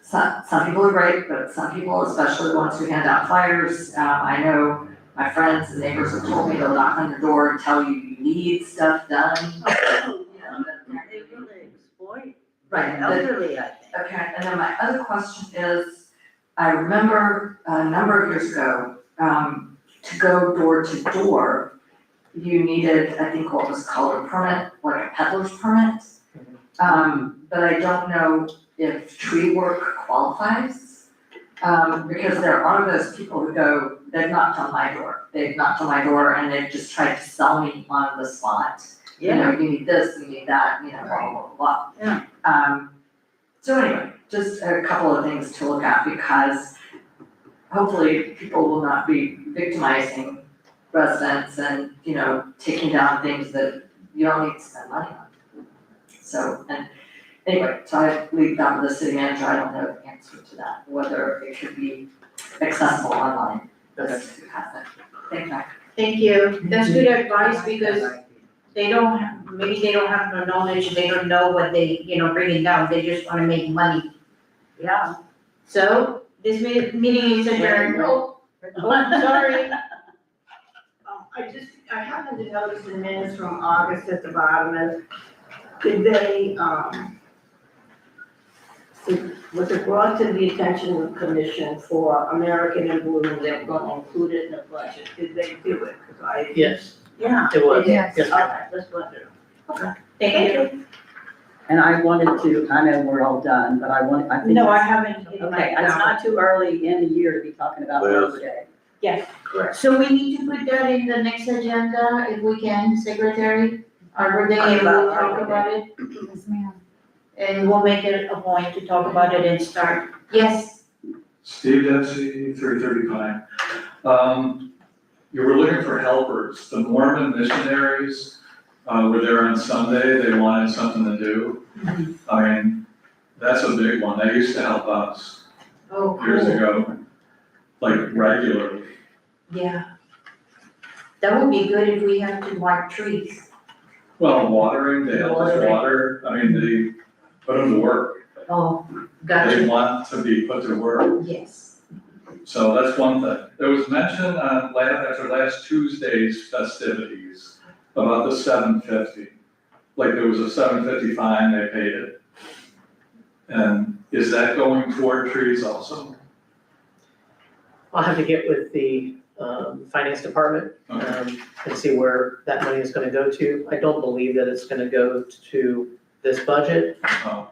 some people are great, but some people, especially the ones who hand out flyers, I know my friends and neighbors have told me they'll knock on your door and tell you you need stuff done. They really exploit Right, the elderly, I think. okay, and then my other question is, I remember a number of years ago, to go door to door, you needed, I think what was called a permit, like a peddler's permit. But I don't know if tree work qualifies, because there are those people who go, they've knocked on my door and they've just tried to sell me on the spot. You need this, you need that, blah, blah, blah. Yeah. So anyway, just a couple of things to look at, because hopefully people will not be victimizing residents and, taking down things that you don't need to spend money on. So, and anyway, so I leave that to the city manager, I don't know the answer to that, whether it could be accessible online. That's who has it. Thank you. Thank you, that's good advice, because maybe they don't have the knowledge, they don't know what they, bringing down, they just wanna make money. Yeah. So, this meeting is adjourned. Oh, I'm sorry. I happened to notice the minutes from August at the bottom, and did they, was it brought to the attention of the commission for American and Blue, they were gonna include it in the budget, did they do it? 'Cause I. Yes, Yeah. it was. Yes. Yes, ma'am. Okay, just wondered. Thank you. And I wanted to, I know we're all done, but I think. No, I it's- haven't. hit my Okay, it's down. not too early in the year to be talking about Liz. Labor Day. Yes, Correct. so we need to put that in the next agenda if we can, Secretary, Arbor Day, and we'll talk about it. Yes, ma'am. And we'll make it a point to talk about it and start. Yes, Steve Dempsey, 330 Pine. You were looking for helpers. The Mormon missionaries were there on Sunday. They wanted something to do. I mean, that's a big one. They used to help us oh, years cool, ago, like regularly. yeah. That would be good if we have to mark trees. Well, watering, they help us Watering. water. I mean, they put them to work. Oh, They gotcha, want to be put to work. yes. So that's one thing. There was mention on after last Tuesday's festivities about the $750. Like there was a $750 fine, they paid it. And is that going toward trees also? I'll have to get with the finance department Okay. and see where that money is gonna go to. I don't believe that it's gonna go to this budget, Oh,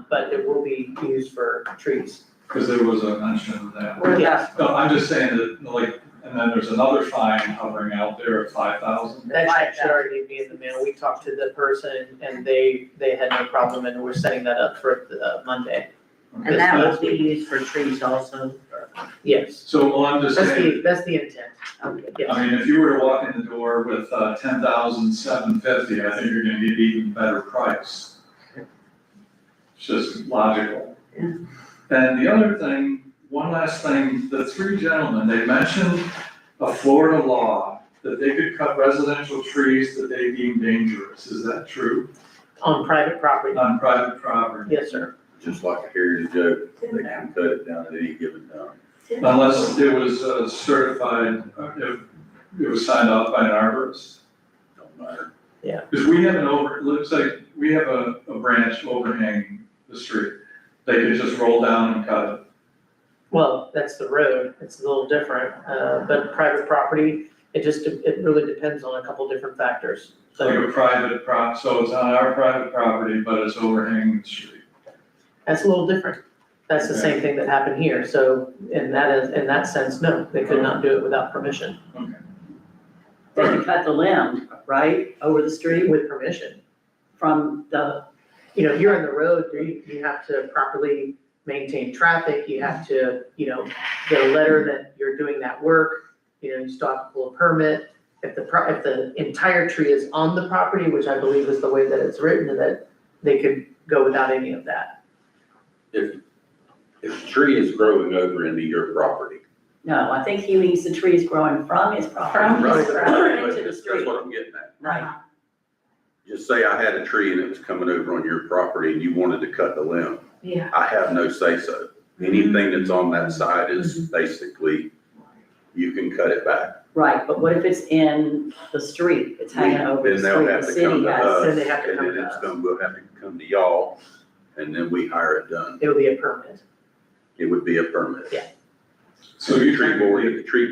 but it will be used for trees. because there was a mention of that. What Yes. about No, I'm just saying that, like, and then there's another fine hovering out there of 5,000. That check should already be in the mail. We talked to the person and they had no problem and we're setting that up for Monday. And that will be used for trees also. Yes, So, well, I'm just saying, that's the intent, Okay. yes. I mean, if you were to walk in the door with, 10,750, I think you're gonna get even better price. It's just logical. Yeah. And the other thing, one last thing, the three gentlemen, they mentioned a Florida law that they could cut residential trees that they deem dangerous. Is that true? On private property, On private property? yes, sir. Just like a heritage oak, they can cut it down at any given time. Unless it was certified, if it was signed off by an arborist? Don't matter. Because we have it looks like we have a branch overhanging the street. They could just roll down and cut it. Well, that's the road, it's a little different, but private property, it really depends on a couple different factors. It's like So a private so it's on our private property, but it's overhanging the street. that's a little different. That's the same thing that happened here, so in that sense, no, they could not do it without permission, They can cut the limb, right, over the street with permission. from the, You're in the road, you have to properly maintain traffic, you have to, get a letter that you're doing that work, you still have to pull a permit. If the entire tree is on the property, which I believe is the way that it's written, that they could go without any of that. If a tree is growing over into your property. no, I think he means the trees growing from his property. From his Into property. the street. That's what I'm getting at. Right, Just say I had a tree and it was coming over on your property and you wanted to cut the limb. Yeah. I have no say-so. Anything that's on that side is basically, you can cut it back. right, but what if it's in the street, it's hanging over the Then they'll street, have the to come city to has. us, Then they have to and come then to it's us. we'll have to come to y'all, and then we hire it done. It would be a permit. It would be a permit. Yeah. So the tree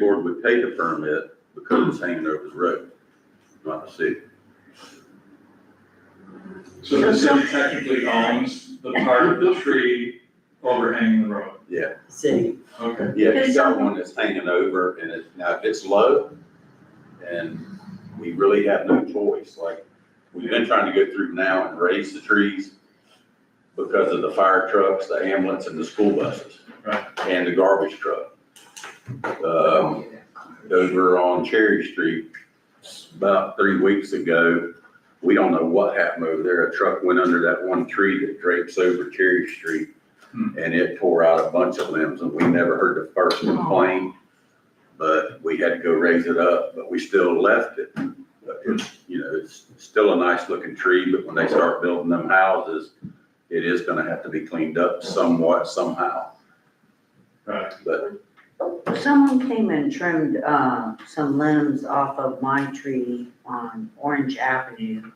board would pay the permit because it's hanging over the road, not the city. So the city technically owns the part of the tree overhanging the road. Yeah, City, Okay. yeah, if you got one that's hanging over and now if it's low, and we really have no choice, like, we've been trying to go through now and raise the trees because of the fire trucks, the ambulance, and the school buses. Right. And the garbage truck. Over on Cherry Street, about 3 weeks ago, we don't know what happened over there. A truck went under that one tree that drapes over Cherry Street, and it tore out a bunch of limbs, and we never heard the first complaint. But we had to go raise it up, but we still left it. But it's still a nice looking tree, but when they start building them houses, it is gonna have to be cleaned up somewhat, somehow. Right. But Someone came and trimmed, some limbs off of my tree on Orange Avenue.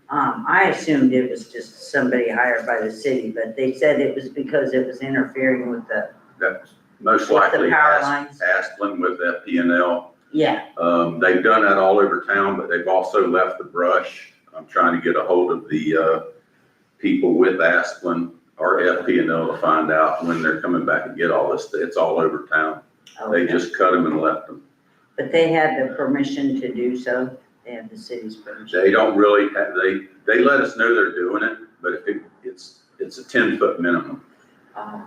I assumed it was just somebody hired by the city, but they said it was because it was interfering with the, that's most the likely power lines. Asplin with FPNL. Yeah, They've done that all over town, but they've also left the brush. I'm trying to get a hold of the, people with Asplin or FPNL to find out when they're coming back and get all this. It's all over town. They okay. just cut them and left them. But they had the permission to do so, they had the city's permission. They don't really have, they let us know they're doing it, but if it's a 10-foot minimum. Oh,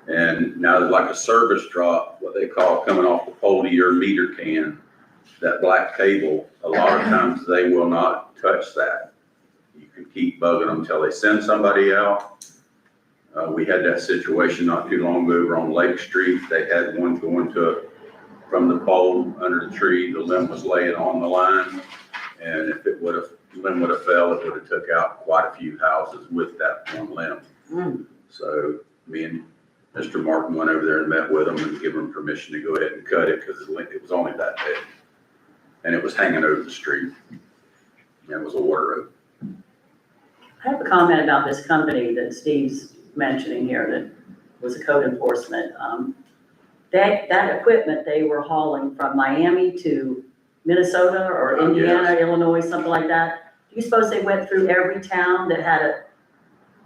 And now there's like a service drop, what they call coming off the pole to your meter can, that black cable, a lot of times they will not touch that. You can keep bugging them until they send somebody out. We had that situation not too long ago over on Lake Street. They had one going from the pole under the tree, the limb was laying on the line. And if limb would have fell, it would have took out quite a few houses with that one limb. Hmm. So me and Mr. Martin went over there and met with them and gave them permission to go ahead and cut it because it was only that big. And it was hanging over the street. And it was a water road. I have a comment about this company that Steve's mentioning here that was a code enforcement. That equipment they were hauling from Miami to Minnesota or Oh, Indiana, Illinois, something like that. Do you suppose they went through every town that had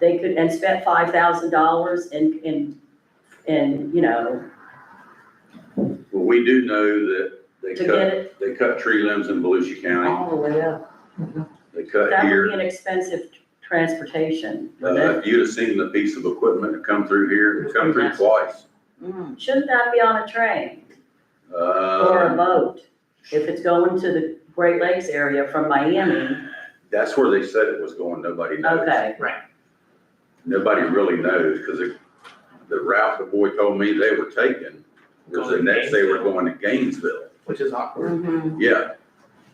they could, and spent $5,000 in, Well, we do know that to get it they cut tree limbs in Volusia County. all the way up? They cut That would here. be an expensive transportation, wouldn't it? If you'd have seen the piece of equipment that come through here, it come through twice. Shouldn't that be on a train or a boat? If it's going to the Great Lakes area from Miami, That's where they said it was going, nobody knows. okay. Nobody really knows, because the route the boy told me they were taking was the next, they were going to Gainesville. Which is awkward. Mhm. Yeah,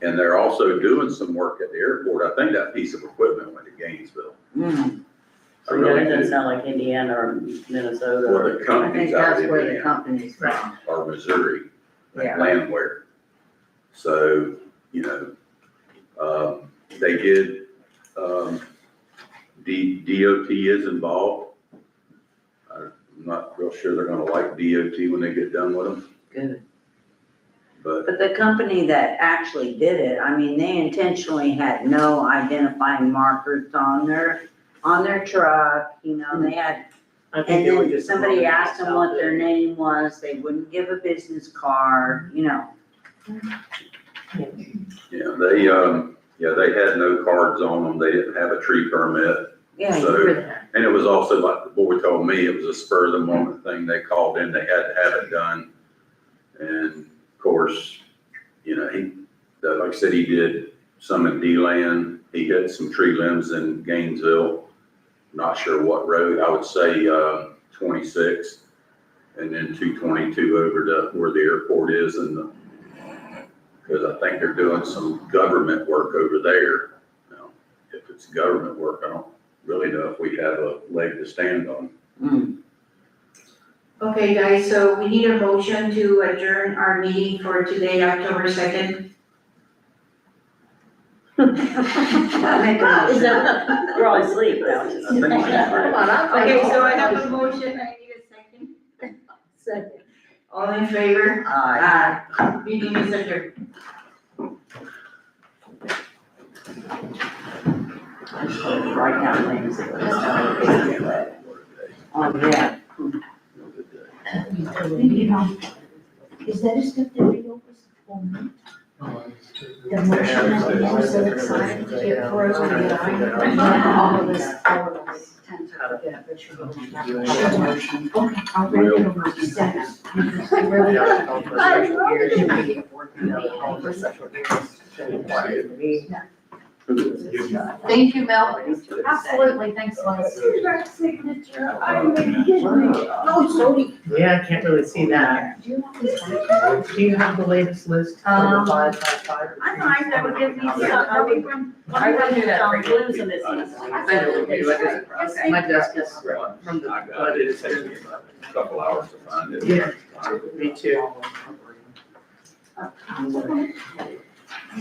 and they're also doing some work at the airport. I think that piece of equipment went to Gainesville. Mm. I So really that doesn't do. sound like Indiana or Minnesota Well, or, the I company's think out that's of where the Indiana company's from. or Missouri, Yeah. Landwehr. So, you know, they did, DOT is involved. I'm not real sure they're gonna like DOT when they get done with them, Good. but But the company that actually did it, I mean, they intentionally had no identifying markers on their truck, you know, they had, I think and they were then just. somebody asked them what their name was, they wouldn't give a business card, you know. yeah, they had no cards on them. They didn't have a tree permit. Yeah, you So- were there. And it was also like the boy told me, it was a spur of the moment thing. They called in, they had to have it done. And of course, you know, like I said, he did some in D-Land. He hit some tree limbs in Gainesville. Not sure what road, I would say, 26. And then 222 over to where the airport is because I think they're doing some government work over there. Now, if it's government work, I don't really know if we have a leg to stand on. Mm. Okay, guys, so we need a motion to adjourn our meeting for today, October 2nd. I make a motion. We're all asleep now. Okay, so I have a motion, I need a second. Second. All in favor? Aye. Meeting is adjourned. Right now, names. Oh, yeah. Is that a step that we always perform? The motion that we were so excited to get through and get All of us tend to forget, but you really have to have a motion. Okay, I'll read it over to second. Because I really Thank you, Mel. Absolutely, thanks, Liz. Yeah, I can't really see that. Do you want this one? Do you have the latest list for the 555? I thought that would give me some, I would do that for you. Blues in this easily. My desk is from the I got it. It takes me about a couple hours to find it. Yeah. Me too.